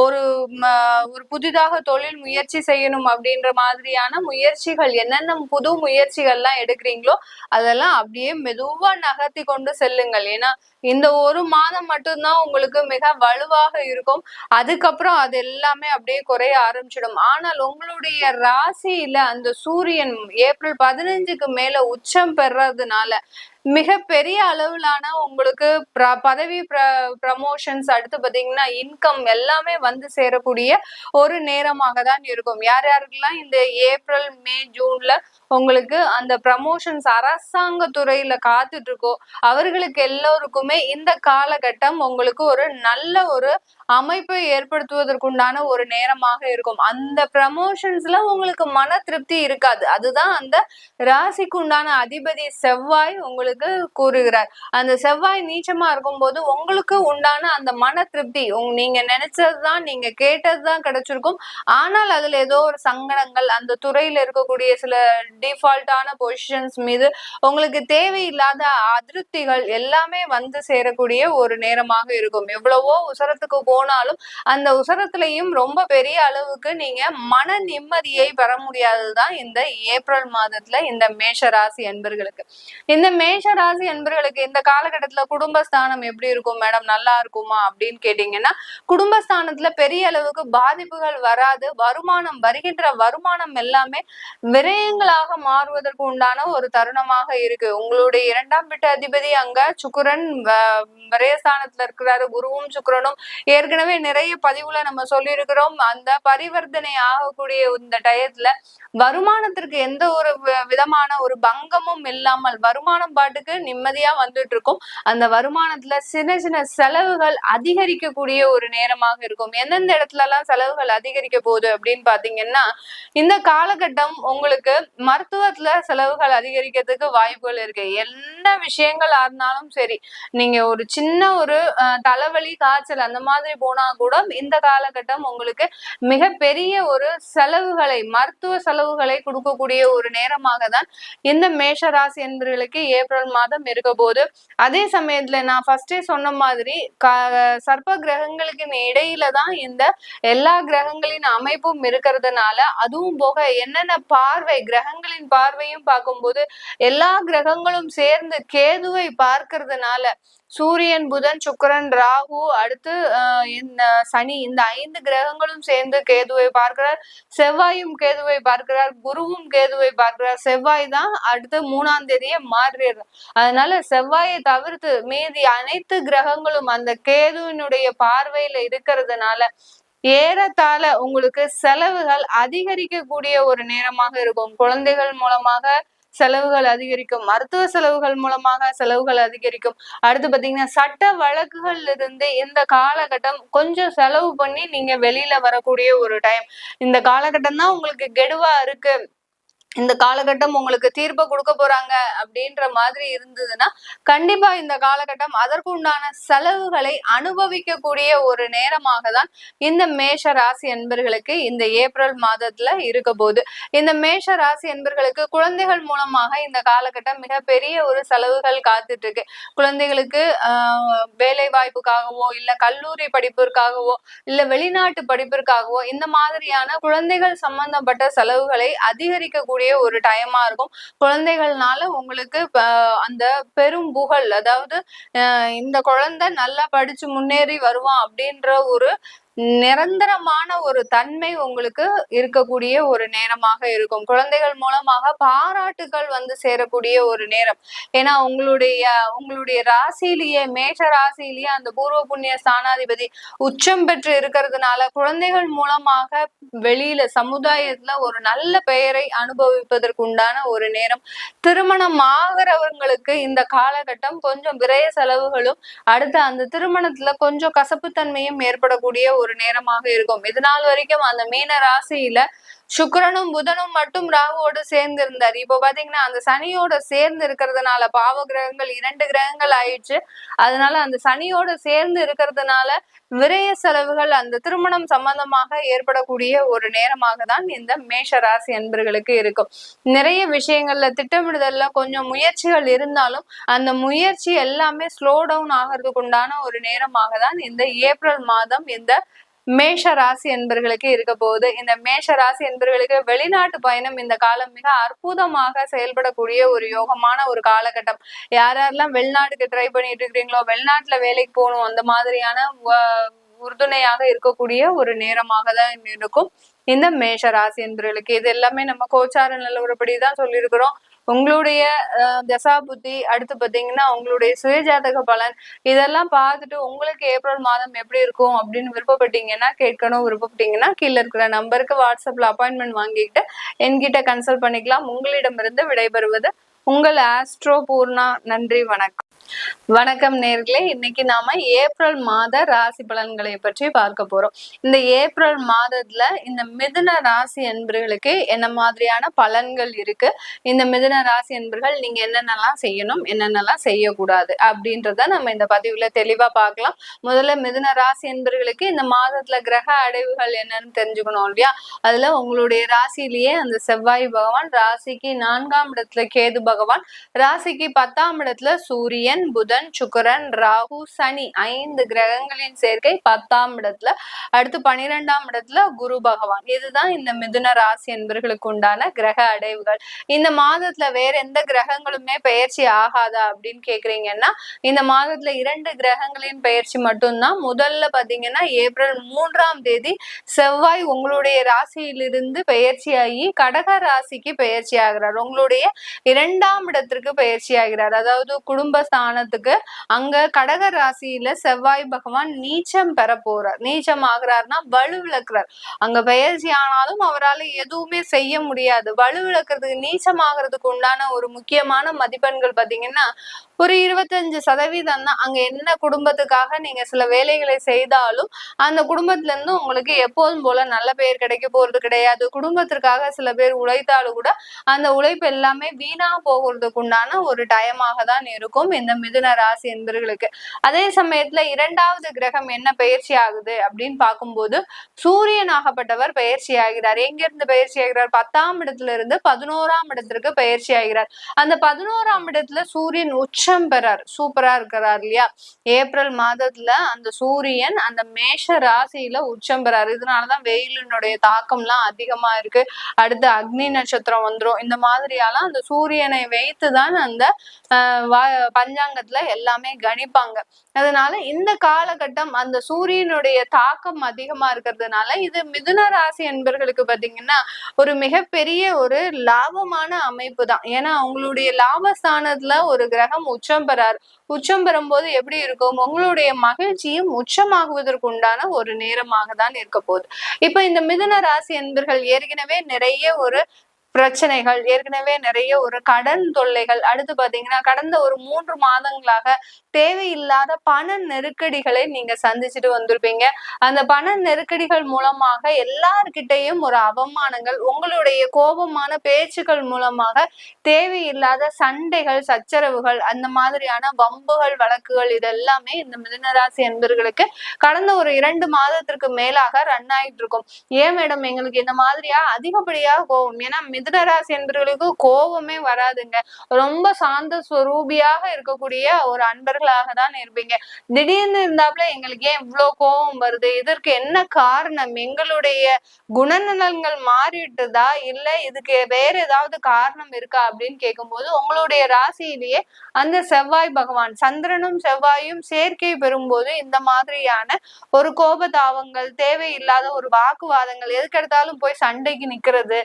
ஒரு புதிதாக தொழில் முயற்சி செய்யணும் அப்படின்ற மாதிரியான முயற்சிகள், என்னென்ன புது முயற்சிகள்லாம் எடுக்கிறீங்களோ அதெல்லாம் அப்படியே மெதுவா நகர்த்தி கொண்டு செல்லுங்கள். ஏன்னா இந்த ஒரு மாதம் மட்டும்தான் உங்களுக்கு மிக வலுவாக இருக்கும். அதுக்கப்புறம் அது எல்லாமே அப்படியே குறைய ஆரம்பிச்சிடும். ஆனால் உங்களுடைய ராசியில அந்த சூரியன் ஏப்ரல் 15க்கு மேல உச்சம் பெறதுனால மிக பெரிய அளவிலான உங்களுக்கு பதவி ப்ரமோஷன்ஸ், அடுத்து பாத்தீங்கன்னா இன்கம் எல்லாமே வந்து சேரக்கூடிய ஒரு நேரமாக தான் இருக்கும். யார் யாருக்கெல்லாம் இந்த ஏப்ரல் மே ஜூன்ல உங்களுக்கு அந்த ப்ரமோஷன்ஸ் அரசாங்க துறையில காத்துட்டு இருக்கோ அவர்களுக்கு எல்லோருக்குமே இந்த காலகட்டம் உங்களுக்கு ஒரு நல்ல ஒரு அமைப்பை ஏற்படுத்துவதற்குண்டான ஒரு நேரமாக இருக்கும். அந்த ப்ரமோஷன்ஸ்ல உங்களுக்கு மன திருப்தி இருக்காது. அதுதான் அந்த ராசிக்கு உண்டான அதிபதி செவ்வாய் உங்களுக்கு கூறுகிறார். அந்த செவ்வாய் நீச்சமா இருக்கும் போது உங்களுக்கு உண்டான அந்த மன திருப்தி, நீங்க நினைச்சதுதான் நீங்க கேட்டதுதான் கிடைச்சிருக்கும். ஆனால் அதுல ஏதோ ஒரு சங்கடங்கள், அந்த துறையில இருக்கக்கூடிய சில டிஃபால்ட்டான பொசிஷன்ஸ் மீது உங்களுக்கு தேவையில்லாத அதிருப்திகள் எல்லாமே வந்து சேரக்கூடிய ஒரு நேரமாக இருக்கும். எவ்வளவோ உசரத்துக்கு போனாலும் அந்த உசரத்திலையும் ரொம்ப பெரிய அளவுக்கு நீங்க மன நிம்மதியை பெற முடியாததுதான் இந்த ஏப்ரல் மாதத்துல இந்த மேஷ ராசி என்பர்களுக்கு. இந்த மேஷ ராசி என்பர்களுக்கு இந்த காலகட்டத்துல குடும்பஸ்தானம் எப்படி இருக்கும் மேடம், நல்லா இருக்குமா அப்படின்னு கேட்டீங்கன்னா, குடும்பஸ்தானத்துல பெரிய அளவுக்கு பாதிப்புகள் வராது. வருமானம், வருகின்ற வருமானம் எல்லாமே விரயங்களாக மாறுவதற்கு உண்டான ஒரு தருணமாக இருக்கு. உங்களுடைய 2ஆம் வீட்டு அதிபதி அங்க சுக்கிரன் விரயஸ்தானத்துல இருக்கிறாரு. குருவும் சுக்கிரனும் ஏற்கனவே நிறைய பதிவுல நம்ம சொல்லி இருக்கிறோம். அந்த பரிவர்த்தனை ஆகக்கூடிய இந்த டயத்துல வருமானத்திற்கு எந்த ஒரு விதமான ஒரு பங்கமும் இல்லாமல் வருமானம் பாட்டுக்கு நிம்மதியா வந்துட்டு இருக்கும். அந்த வருமானத்துல சின்ன சின்ன செலவுகள் அதிகரிக்கக்கூடிய ஒரு நேரமாக இருக்கும். எந்தெந்த இடத்துல எல்லாம் செலவுகள் அதிகரிக்க போகுது அப்படின்னு பாத்தீங்கன்னா, இந்த காலகட்டம் உங்களுக்கு மருத்துவத்துல செலவுகள் அதிகரிக்கிறதுக்கு வாய்ப்புகள் இருக்கு. என்ன விஷயங்களா இருந்தாலும் சரி, நீங்க ஒரு சின்ன ஒரு தலைவலி காய்ச்சல் அந்த மாதிரி போனா கூட இந்த காலகட்டம் உங்களுக்கு மிகப்பெரிய ஒரு செலவுகளை, மருத்துவ செலவுகளை கொடுக்கக்கூடிய ஒரு நேரமாக தான் இந்த மேஷ ராசி என்பவர்களுக்கு ஏப்ரல் மாதம் இருக்க போது. அதே சமயத்துல நான் ஃபர்ஸ்டே சொன்ன மாதிரி சர்ப்ப கிரகங்களுக்கு இடையில தான் இந்த எல்லா கிரகங்களின் அமைப்பும் இருக்கிறதுனால, அதுவும் போக என்னென்ன பார்வை, கிரகங்களின் பார்வையும் பார்க்கும்போது எல்லா கிரகங்களும் சேர்ந்து கேதுவை பார்க்கறதுனால, சூரியன், புதன், சுக்கிரன், ராகு, அடுத்து சனி, இந்த 5 கிரகங்களும் சேர்ந்து கேதுவை பார்க்கிறார். செவ்வாயும் கேதுவை பார்க்கிறார். குருவும் கேதுவை பார்க்கிறார். செவ்வாய் தான் அடுத்து 3ஆம் தேதியே மாறிடுறார். அதனால செவ்வாயை தவிர்த்து மீதி அனைத்து கிரகங்களும் அந்த கேதுவினுடைய பார்வையில இருக்கிறதுனால ஏறத்தாழ உங்களுக்கு செலவுகள் அதிகரிக்கக்கூடிய ஒரு நேரமாக இருக்கும். குழந்தைகள் மூலமாக செலவுகள் அதிகரிக்கும், மருத்துவ செலவுகள் மூலமாக செலவுகள் அதிகரிக்கும். அடுத்து பாத்தீங்கன்னா சட்ட வழக்குகள்ல இருந்து இந்த காலகட்டம் கொஞ்சம் செலவு பண்ணி நீங்க வெளியில வரக்கூடிய ஒரு டைம். இந்த காலகட்டம் தான் உங்களுக்கு கெடுவா இருக்கு, இந்த காலகட்டம் உங்களுக்கு தீர்ப்பை கொடுக்க போறாங்க அப்படின்ற மாதிரி இருந்ததுன்னா கண்டிப்பா இந்த காலகட்டம் அதற்குண்டான செலவுகளை அனுபவிக்கக்கூடிய ஒரு நேரமாக தான் இந்த மேஷ ராசி என்பர்களுக்கு இந்த ஏப்ரல் மாதத்துல இருக்க போகுது. இந்த மேஷ ராசி என்பர்களுக்கு குழந்தைகள் மூலமாக இந்த காலகட்டம் மிகப்பெரிய ஒரு செலவுகள் காத்துட்டு இருக்கு. குழந்தைகளுக்கு வேலை வாய்ப்புக்காகவோ இல்ல கல்லூரி படிப்பிற்காகவோ இல்ல வெளிநாட்டு படிப்பிற்காகவோ இந்த மாதிரியான குழந்தைகள் சம்பந்தப்பட்ட செலவுகளை அதிகரிக்கக்கூடிய ஒரு டைமா இருக்கும். குழந்தைகள்னால உங்களுக்கு அந்த பெரும் புகழ், அதாவது இந்த குழந்தை நல்லா படிச்சு முன்னேறி வருவான் அப்படின்ற ஒரு நிரந்தரமான ஒரு தன்மை உங்களுக்கு இருக்கக்கூடிய ஒரு நேரமாக இருக்கும். குழந்தைகள் மூலமாக பாராட்டுகள் வந்து சேரக்கூடிய ஒரு நேரம். ஏன்னா உங்களுடைய ராசியிலேயே, மேஷ ராசியிலேயே அந்த பூர்வ புண்ணிய ஸ்தானாதிபதி உச்சம் பெற்று இருக்கிறதுனால குழந்தைகள் மூலமாக வெளியில சமுதாயத்துல ஒரு நல்ல பெயரை அனுபவிப்பதற்கு உண்டான ஒரு நேரம். திருமணம் ஆகிறவங்களுக்கு இந்த காலகட்டம் கொஞ்சம் விரய செலவுகளும், அடுத்து அந்த திருமணத்துல கொஞ்சம் கசப்புத்தன்மையும் ஏற்படக்கூடிய ஒரு நேரமாக இருக்கும். இது நாள் வரைக்கும் அந்த மீன ராசியில சுக்கிரனும் புதனும் மட்டும் ராகுவோடு சேர்ந்து இருந்தார். இப்ப பாத்தீங்கன்னா அந்த சனியோட சேர்ந்து இருக்கிறதுனால பாவ கிரகங்கள் 2 கிரகங்கள் ஆயிடுச்சு. அதனால அந்த சனியோட சேர்ந்து இருக்கிறதுனால விரய செலவுகள் அந்த திருமணம் சம்பந்தமாக ஏற்படக்கூடிய ஒரு நேரமாக தான் இந்த மேஷ ராசி அன்பர்களுக்கு இருக்கும். நிறைய விஷயங்கள்ல திட்டமிடுதல்ல கொஞ்சம் முயற்சிகள் இருந்தாலும் அந்த முயற்சி எல்லாமே ஸ்லோ டவுன் ஆகிறதுக்கு உண்டான ஒரு நேரமாக தான் இந்த ஏப்ரல் மாதம் இந்த மேஷ ராசி என்பர்களுக்கு இருக்க போகுது. இந்த மேஷ ராசி என்பர்களுக்கு வெளிநாட்டு பயணம் இந்த காலம் மிக அற்புதமாக செயல்படக்கூடிய ஒரு யோகமான ஒரு காலகட்டம். யாரெல்லாம் வெளிநாட்டுக்கு ட்ரை பண்ணிட்டு இருக்கிறீங்களோ, வெளிநாட்டுல வேலைக்கு போகணும், அந்த மாதிரியான உறுதுணையாக இருக்கக்கூடிய ஒரு நேரமாக தான் இருக்கும் இந்த மேஷ ராசி என்பர்களுக்கு. இது எல்லாமே நம்ம கோச்சார நிலவரப்படிதான் சொல்லியிருக்கிறோம். உங்களுடைய தசா புத்தி, அடுத்து பாத்தீங்கன்னா உங்களுடைய சுயஜாதக பலன், இதெல்லாம் பார்த்துட்டு உங்களுக்கு ஏப்ரல் மாதம் எப்படி இருக்கும் அப்படின்னு விருப்பப்பட்டீங்கன்னா கீழே இருக்கிற நம்பருக்கு வாட்ஸ்அப்ல அப்பாயின்மெண்ட் வாங்கிக்கிட்டு என்கிட்ட கன்சல்ட் பண்ணிக்கலாம். உங்களிடமிருந்து விடைபெறுவது உங்கள் ஆஸ்ட்ரோ பூர்ணா. நன்றி, வணக்கம். வணக்கம் நேர்களே, இன்னைக்கு நாம ஏப்ரல் மாத ராசி பலன்களை பற்றி பார்க்க போறோம். இந்த ஏப்ரல் மாதத்துல இந்த மிதுன ராசி என்பர்களுக்கு என்ன மாதிரியான பலன்கள் இருக்கு, இந்த மிதுன ராசி என்பர்கள் நீங்க என்னென்னலாம் செய்யணும், என்னென்னலாம் செய்யக்கூடாது அப்படின்றத நம்ம இந்த பதிவுல தெளிவா பார்க்கலாம். முதல்ல மிதுன ராசி என்பர்களுக்கு இந்த மாதத்துல கிரக அடைவுகள் என்னன்னு தெரிஞ்சுக்கணும் இல்லையா? அதுல உங்களுடைய ராசியிலேயே அந்த செவ்வாய் பகவான், ராசிக்கு 4ஆம் இடத்துல கேது பகவான், ராசிக்கு 10ஆம் இடத்துல சூரியன், புதன், சுக்கிரன், ராகு, சனி, 5 கிரகங்களின் சேர்க்கை 10ஆம் இடத்துல, அடுத்து 12ஆம் இடத்துல குரு பகவான். இதுதான் இந்த மிதுன ராசி என்பர்களுக்கு உண்டான கிரக அடைவுகள். இந்த மாதத்துல வேற எந்த கிரகங்களுமே பெயர்ச்சி ஆகாதா அப்படின்னு கேக்குறீங்கன்னா, இந்த மாதத்துல 2 கிரகங்களின் பெயர்ச்சி மட்டும்தான். முதல்ல பாத்தீங்கன்னா ஏப்ரல் 3ஆம் தேதி செவ்வாய் உங்களுடைய ராசியிலிருந்து பெயர்ச்சியாகி கடக ராசிக்கு பெயர்ச்சி ஆகிறார். உங்களுடைய 2ஆம் இடத்திற்கு பெயர்ச்சி ஆகிறார். அதாவது குடும்பஸ்தானத்துக்கு. அங்க கடக ராசியில செவ்வாய் பகவான் நீச்சம் பெற போறார். நீச்சம் ஆகிறார்னா வலுவிழக்கிறார். அங்க பெயர்ச்சி ஆனாலும் அவரால் எதுவுமே செய்ய முடியாது. வலுவிழக்கிறதுக்கு, நீச்சம் ஆகிறதுக்கு உண்டான ஒரு முக்கியமான மதிப்பெண்கள் பாத்தீங்கன்னா ஒரு 25% தான். அங்க என்ன குடும்பத்துக்காக நீங்க சில வேலைகளை செய்தாலும் அந்த குடும்பத்துல இருந்து உங்களுக்கு எப்போதும் போல நல்ல பெயர் கிடைக்க போறது கிடையாது. குடும்பத்திற்காக சில பேர் உழைத்தாலும் கூட அந்த உழைப்பு எல்லாமே வீணா போகிறதுக்கு உண்டான ஒரு டைமாக தான் இருக்கும் இந்த மிதுன ராசி என்பர்களுக்கு. அதே சமயத்துல இரண்டாவது கிரகம் என்ன பயிற்சி ஆகுது அப்படின்னு பார்க்கும்போது சூரியன் ஆகப்பட்டவர் பயிற்சி ஆகிறார். எங்கிருந்து பயிற்சி ஆகிறார்? 10ஆம் இடத்துல இருந்து 11ஆம் இடத்திற்கு பயிற்சி ஆகிறார். அந்த 11ஆம் இடத்துல சூரியன் உச்சம் பெறார். சூப்பரா இருக்கிறார் இல்லையா? ஏப்ரல் மாதத்துல அந்த சூரியன் அந்த மேஷ ராசியில உச்சம் பெறாரு. இதனாலதான் வெயிலினுடைய தாக்கம்லாம் அதிகமா இருக்கு. அடுத்து அக்னி நட்சத்திரம் வந்துரும். இந்த மாதிரியாலாம் அந்த சூரியனை வைத்துதான் அந்த பஞ்சாங்கத்துல எல்லாமே கணிப்பாங்க. அதனால இந்த காலகட்டம் அந்த சூரியனுடைய தாக்கம் அதிகமா இருக்கிறதுனால இது மிதுன ராசி என்பர்களுக்கு பாத்தீங்கன்னா ஒரு மிகப்பெரிய ஒரு லாபமான அமைப்பு தான். ஏன்னா அவங்களுடைய லாபஸ்தானத்துல ஒரு கிரகம் உச்சம் பெறார். உச்சம் பெறும்போது எப்படி இருக்கும்? உங்களுடைய மகிழ்ச்சியும் உச்சமாகுவதற்கு உண்டான ஒரு நேரமாக தான் இருக்க போகுது. இப்ப இந்த மிதுன ராசி என்பர்கள் ஏற்கனவே நிறைய ஒரு பிரச்சனைகள், ஏற்கனவே நிறைய ஒரு கடன் தொல்லைகள், அடுத்து பாத்தீங்கன்னா கடந்த ஒரு 3 மாதங்களாக தேவையில்லாத பண நெருக்கடிகளை நீங்க சந்திச்சுட்டு வந்திருப்பீங்க. அந்த பண நெருக்கடிகள் மூலமாக எல்லார்கிட்டையும் ஒரு அவமானங்கள், உங்களுடைய கோபமான பேச்சுக்கள் மூலமாக தேவையில்லாத சண்டைகள், சச்சரவுகள், அந்த மாதிரியான வம்புகள், வழக்குகள் இதெல்லாமே இந்த மிதுனராசி என்பர்களுக்கு கடந்த ஒரு 2 மாதத்திற்கு மேலாக ரன் ஆயிட்டு இருக்கும். ஏன் மேடம் எங்களுக்கு இந்த மாதிரியா அதிகப்படியாக கோபம்? ஏன்னா மிதுனராசி என்பவர்களுக்கு கோபமே வராதுங்க. ரொம்ப சாந்த ஸ்வரூபியாக இருக்கக்கூடிய ஒரு அன்பர்களாக தான் இருப்பீங்க. திடீர்னு இருந்தாப்புல எங்களுக்கு ஏன் இவ்வளவு கோபம் வருது? இதற்கு என்ன காரணம்? எங்களுடைய குணநலன்கள் மாறிட்டுதா இல்ல இதுக்கு வேற ஏதாவது காரணம் இருக்கா அப்படின்னு கேட்கும்போது உங்களுடைய ராசியிலேயே அந்த செவ்வாய் பகவான், சந்திரனும் செவ்வாயும் சேர்க்கை பெறும்போது இந்த மாதிரியான ஒரு கோபதாவங்கள், தேவையில்லாத ஒரு வாக்குவாதங்கள், எதுக்கெடுத்தாலும் போய் சண்டைக்கு நிக்கிறது,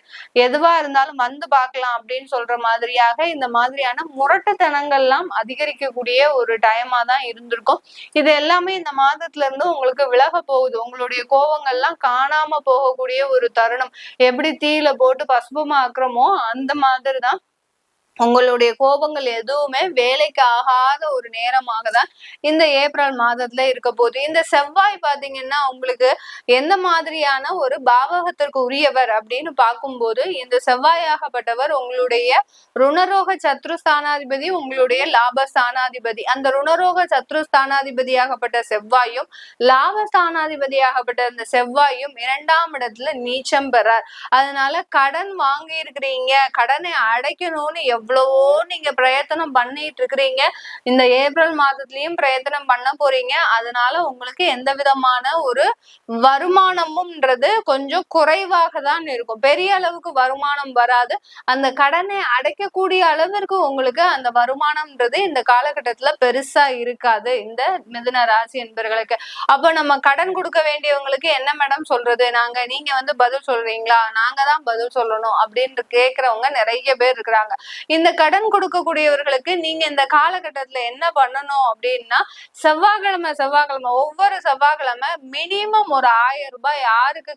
எதுவா இருந்தாலும் வந்து பார்க்கலாம் அப்படின்னு சொல்ற மாதிரியாக இந்த மாதிரியான முரட்டுத்தனங்கள்லாம் அதிகரிக்கக்கூடிய ஒரு டைமா தான் இருந்திருக்கும். இது எல்லாமே இந்த மாதத்துல இருந்து உங்களுக்கு விலக போகுது. உங்களுடைய கோபங்கள்லாம் காணாம போகக்கூடிய ஒரு தருணம். எப்படி தீயில போட்டு பசுபமாக்குறோமோ அந்த மாதிரிதான் உங்களுடைய கோபங்கள் எதுவுமே வேலைக்கு ஆகாத ஒரு நேரமாக தான் இந்த ஏப்ரல் மாதத்துல இருக்க போகுது. இந்த செவ்வாய் பாத்தீங்கன்னா உங்களுக்கு எந்த மாதிரியான ஒரு பாவகத்திற்கு உரியவர் அப்படின்னு பார்க்கும்போது இந்த செவ்வாயாகப்பட்டவர் உங்களுடைய ருணரோக சத்ருஸ்தானாதிபதி, உங்களுடைய லாபஸ்தானாதிபதி. அந்த ருணரோக சத்ருஸ்தானாதிபதியாகப்பட்ட செவ்வாயும் லாபஸ்தானாதிபதியாகப்பட்ட அந்த செவ்வாயும் 2ஆம் இடத்துல நீச்சம் பெறார். அதனால கடன் வாங்கி இருக்கிறீங்க, கடனை அடைக்கணும்னு எவ்வளவோ நீங்க பிரயத்தனம் பண்ணிட்டு இருக்கிறீங்க. இந்த ஏப்ரல் மாதத்திலயும் பிரயத்தனம் பண்ண போறீங்க. அதனால உங்களுக்கு எந்த விதமான ஒரு வருமானமும்ன்றது கொஞ்சம் குறைவாக தான் இருக்கும். பெரிய அளவுக்கு வருமானம் வராது. அந்த கடனை அடைக்கக்கூடிய அளவிற்கு உங்களுக்கு அந்த வருமானம்ன்றது இந்த காலகட்டத்துல பெருசா இருக்காது இந்த மிதுன ராசி என்பவர்களுக்கு. அப்ப நம்ம கடன் கொடுக்க வேண்டியவங்களுக்கு என்ன மேடம் சொல்றது? நீங்க பதில் சொல்றீங்களா? நாங்க தான் பதில் சொல்லணும் அப்படின்னு கேக்குறவங்க நிறைய பேர் இருக்கிறாங்க. இந்த கடன் கொடுக்கக்கூடியவர்களுக்கு நீங்க இந்த காலகட்டத்துல என்ன பண்ணணும் அப்படின்னா செவ்வாய்க்கிழமை ஒவ்வொரு செவ்வாய்க்கிழமை மினிமம் ஒரு 1000 ரூபாய் யாருக்கு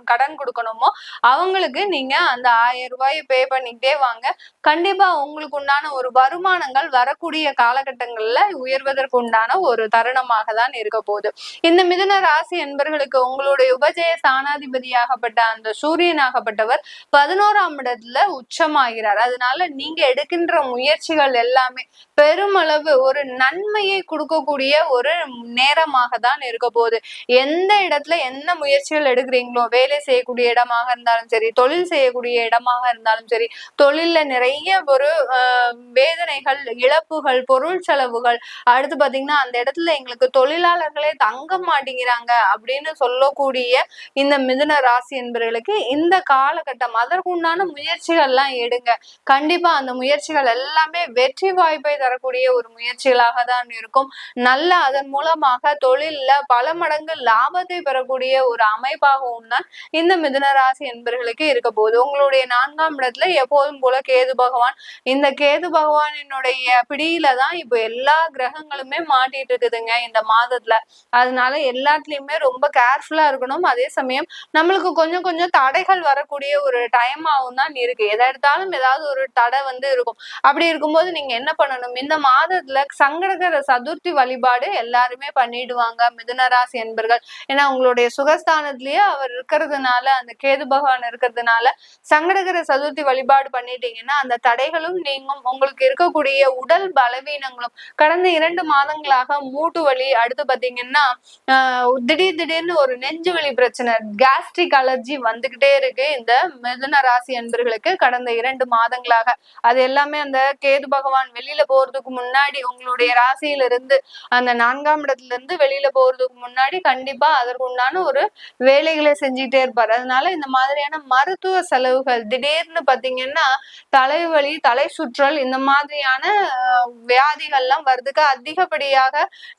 கடன் கொடுக்கணுமோ அவங்களுக்கு நீங்க அந்த 1000 ரூபாயை பே பண்ணிக்கிட்டே வாங்க. கண்டிப்பா உங்களுக்கு உண்டான ஒரு வருமானங்கள் வரக்கூடிய காலகட்டங்கள்ல உயர்வதற்கு உண்டான ஒரு தருணமாக தான் இருக்க போகுது. இந்த மிதுன ராசி என்பர்களுக்கு உங்களுடைய உபஜய ஸ்தானாதிபதியாகப்பட்ட அந்த சூரியனாகப்பட்டவர் 11ஆம் இடத்துல உச்சமாகிறார். அதனால நீங்க எடுக்கின்ற முயற்சிகள் எல்லாமே பெருமளவு ஒரு நன்மையை கொடுக்கக்கூடிய ஒரு நேரமாக தான் இருக்க போகுது. எந்த இடத்துல என்ன முயற்சிகள் எடுக்கிறீங்களோ, வேலை செய்யக்கூடிய இடமாக இருந்தாலும் சரி, தொழில் செய்யக்கூடிய இடமாக இருந்தாலும் சரி, தொழில்ல நிறைய ஒரு வேதனைகள், இழப்புகள், பொருள் செலவுகள், அடுத்து பாத்தீங்கன்னா அந்த இடத்துல எங்களுக்கு தொழிலாளர்களே தங்க மாட்டேங்கிறாங்க அப்படின்னு சொல்லக்கூடிய இந்த மிதுன ராசி என்பவர்களுக்கு இந்த காலகட்டம் அதற்குண்டான முயற்சிகள்லாம் எடுங்க. கண்டிப்பா அந்த முயற்சிகள் எல்லாமே வெற்றி வாய்ப்பை தரக்கூடிய ஒரு முயற்சிகளாக தான் இருக்கும். நல்ல அதன் மூலமாக தொழில்ல பல மடங்கு லாபத்தை பெறக்கூடிய ஒரு அமைப்பாகவும் தான் இந்த மிதுன ராசி என்பவர்களுக்கு இருக்க போகுது. உங்களுடைய 4ஆம் இடத்துல எப்போதும் போல கேது பகவான், இந்த கேது பகவானினுடைய பிடியில தான் இப்ப எல்லா கிரகங்களுமே மாட்டிட்டு இருக்குதுங்க இந்த மாதத்துல. அதனால எல்லாத்துலயுமே ரொம்ப கேர்ஃபுல்லா இருக்கணும். அதே சமயம் நம்மளுக்கு கொஞ்சம் கொஞ்சம் தடைகள் வரக்கூடிய ஒரு டைமாகவும் தான் இருக்கு. எதை எடுத்தாலும் ஏதாவது ஒரு தடை தடை இருக்கும். அப்படி இருக்கும்போது நீங்க என்ன பண்ணணும், இந்த மாதத்துல சங்கடகர சதுர்த்தி வழிபாடு எல்லாருமே பண்ணிடுவாங்க மிதுன ராசி என்பர்கள். ஏன்னா உங்களுடைய சுகஸ்தானத்திலேயே அவர் இருக்கிறதுனால, அந்த கேது பகவான் இருக்கிறதுனால சங்கடகர சதுர்த்தி வழிபாடு பண்ணிட்டீங்கன்னா அந்த தடைகளும் நீங்கும். உங்களுக்கு இருக்கக்கூடிய உடல் பலவீனங்களும் கடந்த 2 மாதங்களாக மூட்டு வலி, அடுத்து பாத்தீங்கன்னா திடீர்னு ஒரு நெஞ்சு வலி பிரச்சனை, கேஸ்ட்ரிக் அலர்ஜி வந்துகிட்டே இருக்கு இந்த மிதுன ராசி என்பர்களுக்கு கடந்த 2 மாதங்களாக. அது எல்லாமே அந்த கேது பகவான் வெளியில போறதுக்கு முன்னாடி உங்களுடைய ராசியில இருந்து அந்த 4ஆம் இடத்துல இருந்து வெளியில போறதுக்கு முன்னாடி கண்டிப்பா அதற்கு உண்டான ஒரு வேலைகளை செஞ்சுட்டே இருப்பாரு. அதனால இந்த மாதிரியான மருத்துவ செலவுகள் திடீர்னு பாத்தீங்கன்னா தலைவலி, தலை சுற்றல் இந்த மாதிரியான வியாதிகள்லாம் வர்றதுக்கு அதிகப்படியாக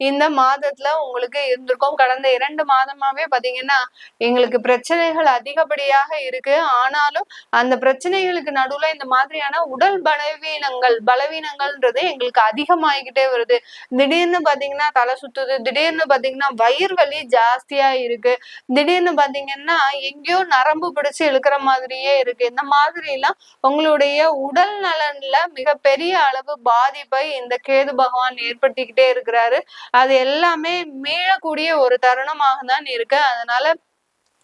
இந்த மாதத்துல உங்களுக்கு இருந்திருக்கும். கடந்த 2 மாதமாவே பாத்தீங்கன்னா எங்களுக்கு பிரச்சனைகள் அதிகப்படியாக இருக்கு. ஆனாலும் அந்த பிரச்சனைகளுக்கு நடுவுல இந்த மாதிரியான உடல் பலவீனங்கள்ன்றது எங்களுக்கு அதிகமாகிக்கிட்டே வருது. திடீர்னு பாத்தீங்கன்னா தலை சுத்துது, திடீர்னு பாத்தீங்கன்னா வயிறு வலி ஜாஸ்தியா இருக்கு, திடீர்னு பாத்தீங்கன்னா எங்கேயோ நரம்பு பிடிச்சு இழுக்கிற மாதிரியே இருக்கு. இந்த மாதிரி எல்லாம் உங்களுடைய உடல் நலன்ல மிகப்பெரிய அளவு பாதிப்பை இந்த கேது பகவான் ஏற்படுத்திக்கிட்டே இருக்கிறாரு. அது எல்லாமே மீளக்கூடிய ஒரு தருணமாக தான் இருக்கு. அதனால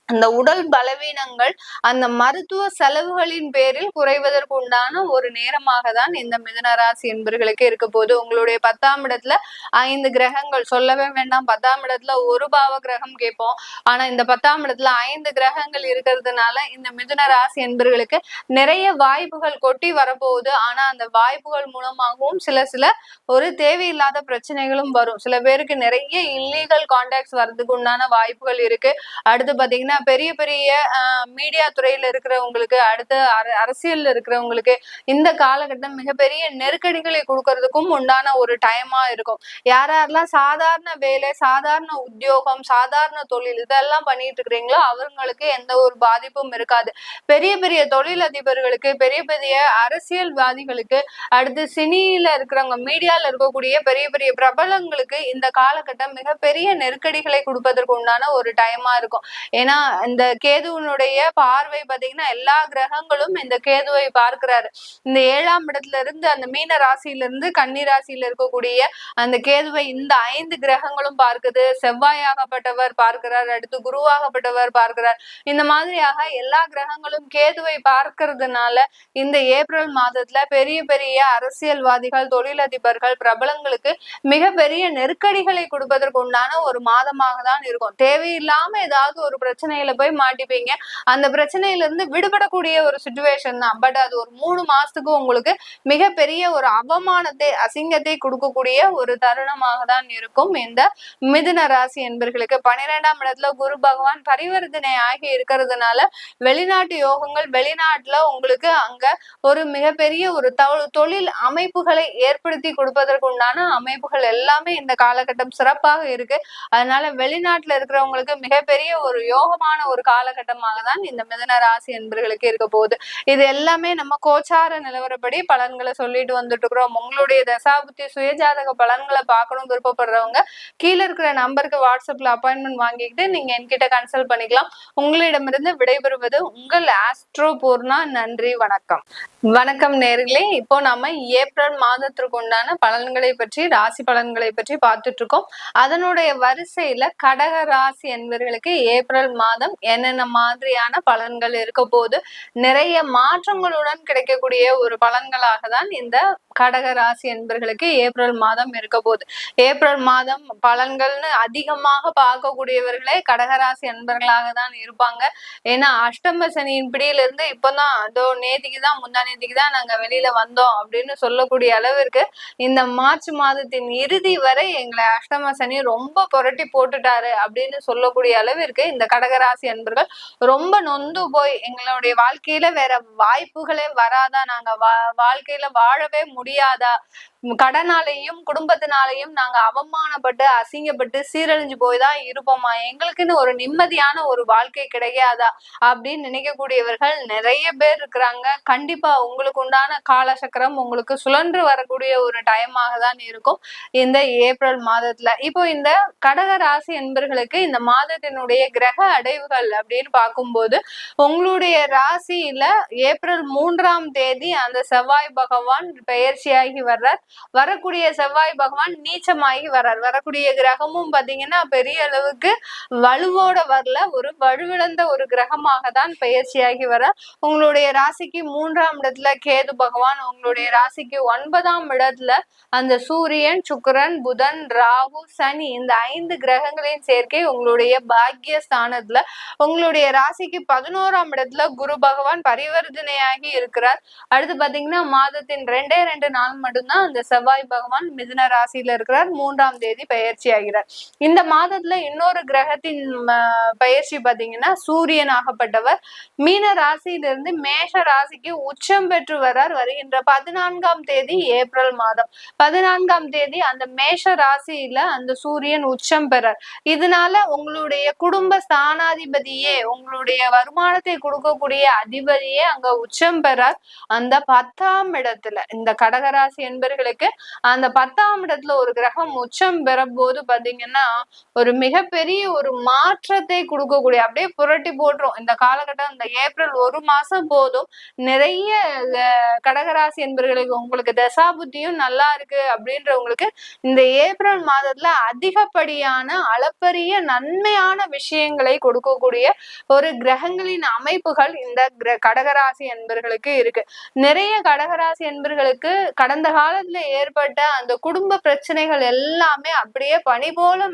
அந்த உடல் பலவீனங்கள் அந்த மருத்துவ செலவுகளின் பேரில் குறைவதற்கு உண்டான ஒரு நேரமாக தான் இந்த மிதுன ராசி என்பர்களுக்கு இருக்க போது. உங்களுடைய 10ஆம் இடத்துல 5 கிரகங்கள் சொல்லவே வேண்டாம். 10ஆம் இடத்துல ஒரு பாவ கிரகம் கேட்போம். ஆனா இந்த 10ஆம் இடத்துல 5 கிரகங்கள் இருக்கிறதுனால இந்த மிதுன ராசி என்பர்களுக்கு நிறைய வாய்ப்புகள் கொட்டி வரப்போகுது. ஆனா அந்த வாய்ப்புகள் மூலமாகவும் சில ஒரு தேவையில்லாத பிரச்சனைகளும் வரும். சில பேருக்கு நிறைய இல்லீகல் கான்டாக்ட்ஸ் வர்றதுக்கு உண்டான வாய்ப்புகள் இருக்கு. அடுத்து பாத்தீங்கன்னா பெரிய பெரிய மீடியா துறையில இருக்கிறவங்களுக்கு, அடுத்து அரசியல்ல இருக்கிறவங்களுக்கு இந்த காலகட்டம் மிகப்பெரிய நெருக்கடிகளை கொடுக்கறதுக்கும் உண்டான ஒரு டைமா இருக்கும். யாரெல்லாம் சாதாரண வேலை, சாதாரண உத்தியோகம், சாதாரண தொழில் இதெல்லாம் பண்ணிட்டு இருக்கிறீங்களோ அவங்களுக்கு எந்த ஒரு பாதிப்பும் இருக்காது. பெரிய பெரிய தொழிலதிபர்களுக்கு, பெரிய பெரிய அரசியல்வாதிகளுக்கு, அடுத்து சினியில இருக்கிறவங்க, மீடியால இருக்கக்கூடிய பெரிய பெரிய பிரபலங்களுக்கு இந்த காலகட்டம் மிகப்பெரிய நெருக்கடிகளை கொடுப்பதற்கு உண்டான ஒரு டைமா இருக்கும். ஏன்னா இந்த கேதுவனுடைய பார்வை பாத்தீங்கன்னா எல்லா கிரகங்களும் இந்த கேதுவை பார்க்கிறாரு. இந்த 7ஆம் இடத்துல இருந்து அந்த மீன ராசியில இருந்து கன்னி ராசியில இருக்கக்கூடிய அந்த கேதுவை இந்த 5 கிரகங்களும் பார்க்குது. செவ்வாயாகப்பட்டவர் பார்க்கிறார், அடுத்து குருவாகப்பட்டவர் பார்க்கிறார். இந்த மாதிரியாக எல்லா கிரகங்களும் கேதுவை பார்க்கறதுனால இந்த ஏப்ரல் மாதத்துல பெரிய பெரிய அரசியல்வாதிகள், தொழிலதிபர்கள், பிரபலங்களுக்கு மிகப்பெரிய நெருக்கடிகளை கொடுப்பதற்கு உண்டான ஒரு மாதமாக தான் இருக்கும். தேவையில்லாம ஏதாவது ஒரு பிரச்சனையில போய் மாட்டிப்பீங்க. அந்த பிரச்சனையில இருந்து விடுபடக்கூடிய ஒரு சிச்சுவேஷன் தான். பட் அது ஒரு 3 மாசத்துக்கு உங்களுக்கு மிகப்பெரிய ஒரு அவமானத்தை, அசிங்கத்தை கொடுக்கக்கூடிய ஒரு தருணமாக தான் இருக்கும் இந்த மிதுன ராசி என்பர்களுக்கு. 12ஆம் இடத்துல குரு பகவான் பரிவர்த்தனை ஆகி இருக்கிறதுனால வெளிநாட்டு யோகங்கள், வெளிநாட்டுல உங்களுக்கு அங்க ஒரு மிகப்பெரிய ஒரு தொழில் அமைப்புகளை ஏற்படுத்தி கொடுப்பதற்கு உண்டான அமைப்புகள் எல்லாமே இந்த காலகட்டம் சிறப்பாக இருக்கு. அதனால வெளிநாட்டுல இருக்கிறவங்களுக்கு மிகப்பெரிய ஒரு யோகமான ஒரு காலகட்டமாக தான் இந்த மிதுன ராசி என்பர்களுக்கு இருக்க போகுது. இது எல்லாமே நம்ம கோச்சார நிலவரப்படி பலன்களை சொல்லிட்டு வந்துட்டு இருக்கிறோம். உங்களுடைய தசாபுத்தி சுயஜாதக பலன்களை பார்க்கணும் விருப்பப்படுறவங்க கீழே இருக்கிற நம்பருக்கு வாட்ஸ்அப்ல அப்பாயின்மெண்ட் வாங்கிக்கிட்டு நீங்க என்கிட்ட கன்சல்ட் பண்ணிக்கலாம். உங்களிடமிருந்து விடைபெறுவது உங்கள் ஆஸ்ட்ரோ பூர்ணா. நன்றி, வணக்கம். வணக்கம் நேர்களே. இப்போ நம்ம ஏப்ரல் மாதத்திற்கு உண்டான பலன்களை பற்றி, ராசி பலன்களை பற்றி பார்த்துட்டு இருக்கோம். அதனுடைய வரிசையில கடக ராசி என்பவர்களுக்கு ஏப்ரல் மாதம் என்னென்ன மாதிரியான பலன்கள் இருக்க போது, நிறைய மாற்றங்களுடன் கிடைக்கக்கூடிய ஒரு பலன்களாக தான் இந்த கடக ராசி என்பவர்களுக்கு ஏப்ரல் மாதம் இருக்க போது. ஏப்ரல் மாதம் பலன்கள்னு அதிகமாக பார்க்கக்கூடியவர்களே கடகராசி என்பவர்களாக தான் இருப்பாங்க. ஏன்னா அஷ்டம சனியின் பிடியிலிருந்து இப்பதான் அதோ நேத்திக்குதான் முந்தா நேத்திக்குதான் நாங்க வெளியில வந்தோம் அப்படின்னு சொல்லக்கூடிய அளவிற்கு இந்த மார்ச் மாதத்தின் இறுதி வரை எங்களை அஷ்டம சனி ரொம்ப புரட்டி போட்டுட்டாரு அப்படின்னு சொல்லக்கூடிய அளவிற்கு இந்த கடகராசி அன்பர்கள் ரொம்ப நொந்து போய் எங்களுடைய வாழ்க்கையில வேற வாய்ப்புகளே வராதா, நாங்க வாழ்க்கையில வாழவே முடியாதா, கடனாலையும் குடும்பத்தினாலையும் நாங்க அவமானப்பட்டு அசிங்கப்பட்டு சீரழிஞ்சு போய்தான் இருப்போமா, எங்களுக்குன்னு ஒரு நிம்மதியான ஒரு வாழ்க்கை கிடைக்காதா அப்படின்னு நினைக்கக்கூடியவர்கள் நிறைய பேர் இருக்கிறாங்க. கண்டிப்பா உங்களுக்கு உண்டான காலசக்கரம் உங்களுக்கு சுழன்று வரக்கூடிய ஒரு டைமாக தான் இருக்கும் இந்த ஏப்ரல் மாதத்துல. இப்போ இந்த கடக ராசி என்பர்களுக்கு இந்த மாதத்தினுடைய கிரக விளைவுகள் அப்படின்னு பார்க்கும்போது உங்களுடைய ராசியில ஏப்ரல் 3ஆம் தேதி அந்த செவ்வாய் பகவான் பெயர்ச்சியாகி வர்றார். வரக்கூடிய செவ்வாய் பகவான் நீச்சமாகி வர்றார். வரக்கூடிய கிரகமும் பாத்தீங்கன்னா பெரிய அளவுக்கு வலுவோட வரல, ஒரு வலுவிழந்த ஒரு கிரகமாக தான் பெயர்ச்சியாகி வர்றார். உங்களுடைய ராசிக்கு 3ஆம் இடத்துல கேது பகவான், உங்களுடைய ராசிக்கு 9ஆம் இடத்துல அந்த சூரியன், சுக்கிரன், புதன், ராகு, சனி இந்த 5 கிரகங்களின் சேர்க்கை உங்களுடைய பாக்கிய ஸ்தானத்துல உங்களுடைய ராசிக்கு 11ஆம் இடத்துல குரு பகவான் பரிவர்த்தனையாகி இருக்கிறார். அடுத்து பாத்தீங்கன்னா மாதத்தின் 2 நாள் மட்டும்தான் அந்த செவ்வாய் பகவான் மிதுன ராசியில இருக்கிறார். 3ஆம் தேதி பயிற்சி ஆகிறார். இந்த மாதத்துல இன்னொரு கிரகத்தின் பயிற்சி பாத்தீங்கன்னா சூரியன் ஆகப்பட்டவர் மீன ராசியிலிருந்து மேஷ ராசிக்கு உச்சம் பெற்று வரார். வருகின்ற 14ஆம் தேதி ஏப்ரல் மாதம் 14ஆம் தேதி அந்த மேஷ ராசியில அந்த சூரியன் உச்சம் பெறார். இதனால உங்களுடைய குடும்ப ஸ்தானாதிபதியே, உங்களுடைய வருமானத்தை கொடுக்கக்கூடிய அதிபதியே அங்க உச்சம் பெறார். அந்த 10ஆம் இடத்துல இந்த கடகராசி என்பர்களுக்கு அந்த 10ஆம் இடத்துல ஒரு கிரகம் உச்சம் பெறும் போது பாத்தீங்கன்னா ஒரு மிகப்பெரிய ஒரு மாற்றத்தை கொடுக்கக்கூடிய, அப்படியே புரட்டி போட்டுரும் இந்த காலகட்டம். இந்த ஏப்ரல் ஒரு மாசம் போதும் நிறைய கடகராசி என்பர்களுக்கு உங்களுக்கு தசாபுத்தியும் நல்லா இருக்கு அப்படின்றவங்களுக்கு இந்த ஏப்ரல் மாதத்துல அதிகப்படியான அளப்பரிய நன்மையான விஷயங்களை கொடுக்கக்கூடிய ஒரு கிரகங்களின் அமைப்புகள் இந்த கடகராசி என்பர்களுக்கு இருக்கு. நிறைய கடகராசி என்பர்களுக்கு கடந்த காலத்துல ஏற்பட்ட அந்த குடும்ப பிரச்சனைகள் எல்லாமே அப்படியே பனி போல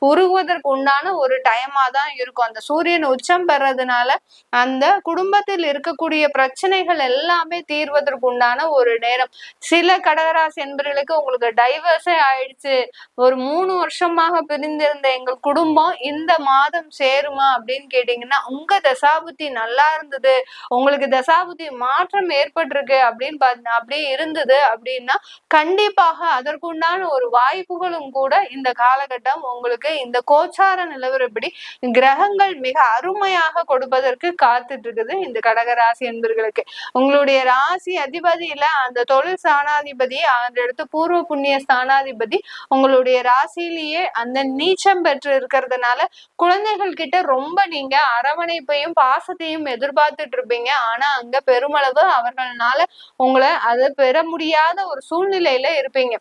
உருகுவதற்கு உண்டான ஒரு டைமா தான் இருக்கும். அந்த சூரியன் உச்சம் பெறதுனால அந்த குடும்பத்தில் இருக்கக்கூடிய பிரச்சனைகள் எல்லாமே தீர்வதற்கு உண்டான ஒரு நேரம். சில கடகராசி என்பவர்களுக்கு உங்களுக்கு டைவர்ஸே ஆயிடுச்சு, ஒரு 3 வருஷமாக பிரிந்திருந்த எங்கள் குடும்பம் இந்த மாதம் சேருமா அப்படின்னு கேட்டீங்கன்னா, உங்க தசாபுத்தி நல்லா இருந்தது, உங்களுக்கு தசாபுத்தி மாற்றம் ஏற்பட்டிருக்கு அப்படின்னு அப்படியே இருந்தது அப்படின்னா கண்டிப்பாக அதற்குண்டான ஒரு வாய்ப்புகளும் கூட இந்த காலகட்டம் உங்களுக்கு இந்த கோச்சார நிலவரப்படி கிரகங்கள் மிக அருமையாக கொடுப்பதற்கு காத்துட்டு இருக்குது இந்த கடகராசி என்பர்களுக்கு. உங்களுடைய ராசி அதிபதியில அந்த தொழில் ஸ்தானாதிபதி, அந்த இடத்து பூர்வ புண்ணிய ஸ்தானாதிபதி உங்களுடைய ராசியிலேயே அந்த நீச்சம் பெற்று இருக்கிறதுனால குழந்தைகள் கிட்ட ரொம்ப நீங்க அரவணைப்பையும் பாசத்தையும் எதிர்பார்த்துட்டு இருப்பீங்க. ஆனா அங்க பெருமளவு அவர்களால உங்களை அதை பெற முடியாத ஒரு சூழ்நிலையில இருப்பீங்க.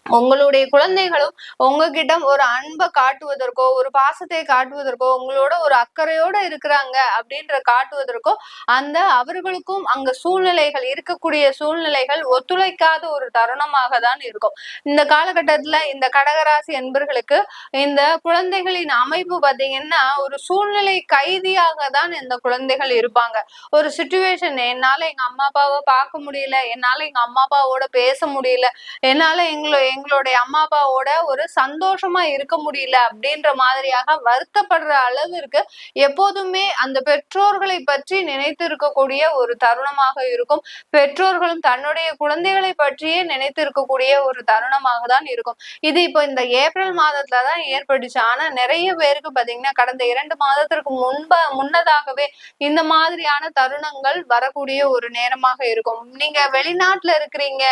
உங்களுடைய குழந்தைகளும் உங்ககிட்ட ஒரு அன்பை காட்டுவதற்கோ ஒரு பாசத்தை காட்டுவதற்கோ உங்களோட ஒரு அக்கறையோட இருக்கிறாங்க அப்படின்ற காட்டுவதற்கோ அந்த அவர்களுக்கும் அங்க சூழ்நிலைகள் இருக்கக்கூடிய சூழ்நிலைகள் ஒத்துழைக்காத ஒரு தருணமாக தான் இருக்கும். இந்த காலகட்டத்துல இந்த கடகராசி என்பர்களுக்கு இந்த குழந்தைகளின் அமைப்பு பாத்தீங்கன்னா ஒரு சூழ்நிலை கைதியாக தான் இந்த குழந்தைகள் இருப்பாங்க. ஒரு சிச்சுவேஷன், என்னால எங்க அம்மா அப்பாவை பார்க்க முடியல, என்னால எங்க அம்மா அப்பாவோட பேச முடியல, என்னால எங்களுடைய அம்மா அப்பாவோட ஒரு சந்தோஷமா இருக்க முடியல அப்படின்ற மாதிரியாக வருத்தப்படுற அளவிற்கு எப்போதுமே அந்த பெற்றோர்களை பற்றி நினைத்து இருக்கக்கூடிய ஒரு தருணமாக இருக்கும். பெற்றோர்களும் தன்னுடைய குழந்தைகளை பற்றியே நினைத்து இருக்கக்கூடிய ஒரு தருணமாக தான் இருக்கும். இது இப்போ இந்த ஏப்ரல் மாதத்துலதான் ஏற்பட்டுச்சு. ஆனா நிறைய பேருக்கு பாத்தீங்கன்னா கடந்த 2 மாதத்திற்கு முன்னதாகவே இந்த மாதிரியான தருணங்கள் வரக்கூடிய ஒரு நேரமாக இருக்கும். நீங்க வெளிநாட்டுல இருக்கிறீங்க,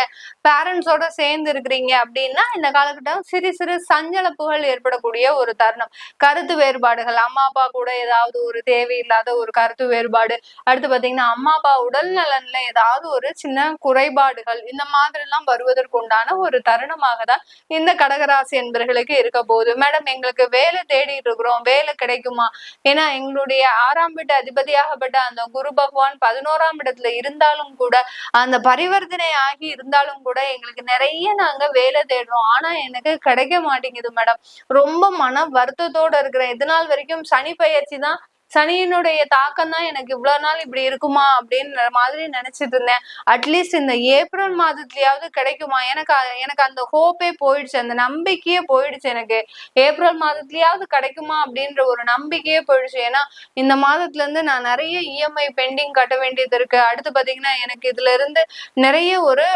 பேரண்ட்ஸோட சேர்ந்து இருக்கிறீங்க அப்படின்னா இந்த காலகட்டம் சிறு சிறு சஞ்சலப்புகள் ஏற்படக்கூடிய ஒரு தருணம். கருத்து வேறுபாடுகள், அம்மா அப்பா கூட ஏதாவது ஒரு தேவையில்லாத ஒரு கருத்து வேறுபாடு, அடுத்து பாத்தீங்கன்னா அம்மா அப்பா உடல் நலன்ல ஏதாவது ஒரு சின்ன குறைபாடுகள், இந்த மாதிரி எல்லாம் வருவதற்கு உண்டான ஒரு தருணமாக தான் இந்த கடகராசி என்பர்களுக்கு இருக்க போகுது. மேடம் எங்களுக்கு வேலை தேடிட்டு இருக்கிறோம், வேலை கிடைக்குமா? ஏன்னா எங்களுடைய 6ஆம் வீட்டு அதிபதியாகப்பட்ட அந்த குரு பகவான் 11ஆம் இடத்துல இருந்தாலும் கூட, அந்த பரிவர்த்தனை ஆகி இருந்தாலும் கூட எங்களுக்கு நிறைய நாங்க வேலை தேடுறோம், ஆனா எனக்கு கிடைக்க மாட்டேங்குது மேடம், ரொம்ப மன வருத்தத்தோட இருக்கிறேன், இது நாள் வரைக்கும் சனி பயிற்சி தான், சனியினுடைய தாக்கம் தான் எனக்கு இவ்வளவு நாள் இப்படி இருக்குமா அப்படின்ற மாதிரி நினைச்சிட்டு இருந்தேன். அட்லீஸ்ட் இந்த ஏப்ரல் மாதத்துலயாவது கிடைக்குமா? எனக்கு அந்த ஹோப்பே போயிடுச்சு, அந்த நம்பிக்கையே போயிடுச்சு. எனக்கு ஏப்ரல் மாதத்துலயாவது கிடைக்குமா அப்படின்ற ஒரு நம்பிக்கையே போயிடுச்சு. ஏன்னா இந்த மாதத்துல இருந்து நான் நிறைய இஎம்ஐ பெண்டிங் கட்ட வேண்டியது இருக்கு. அடுத்து பாத்தீங்கன்னா எனக்கு இதுல இருந்து நிறைய ஒரு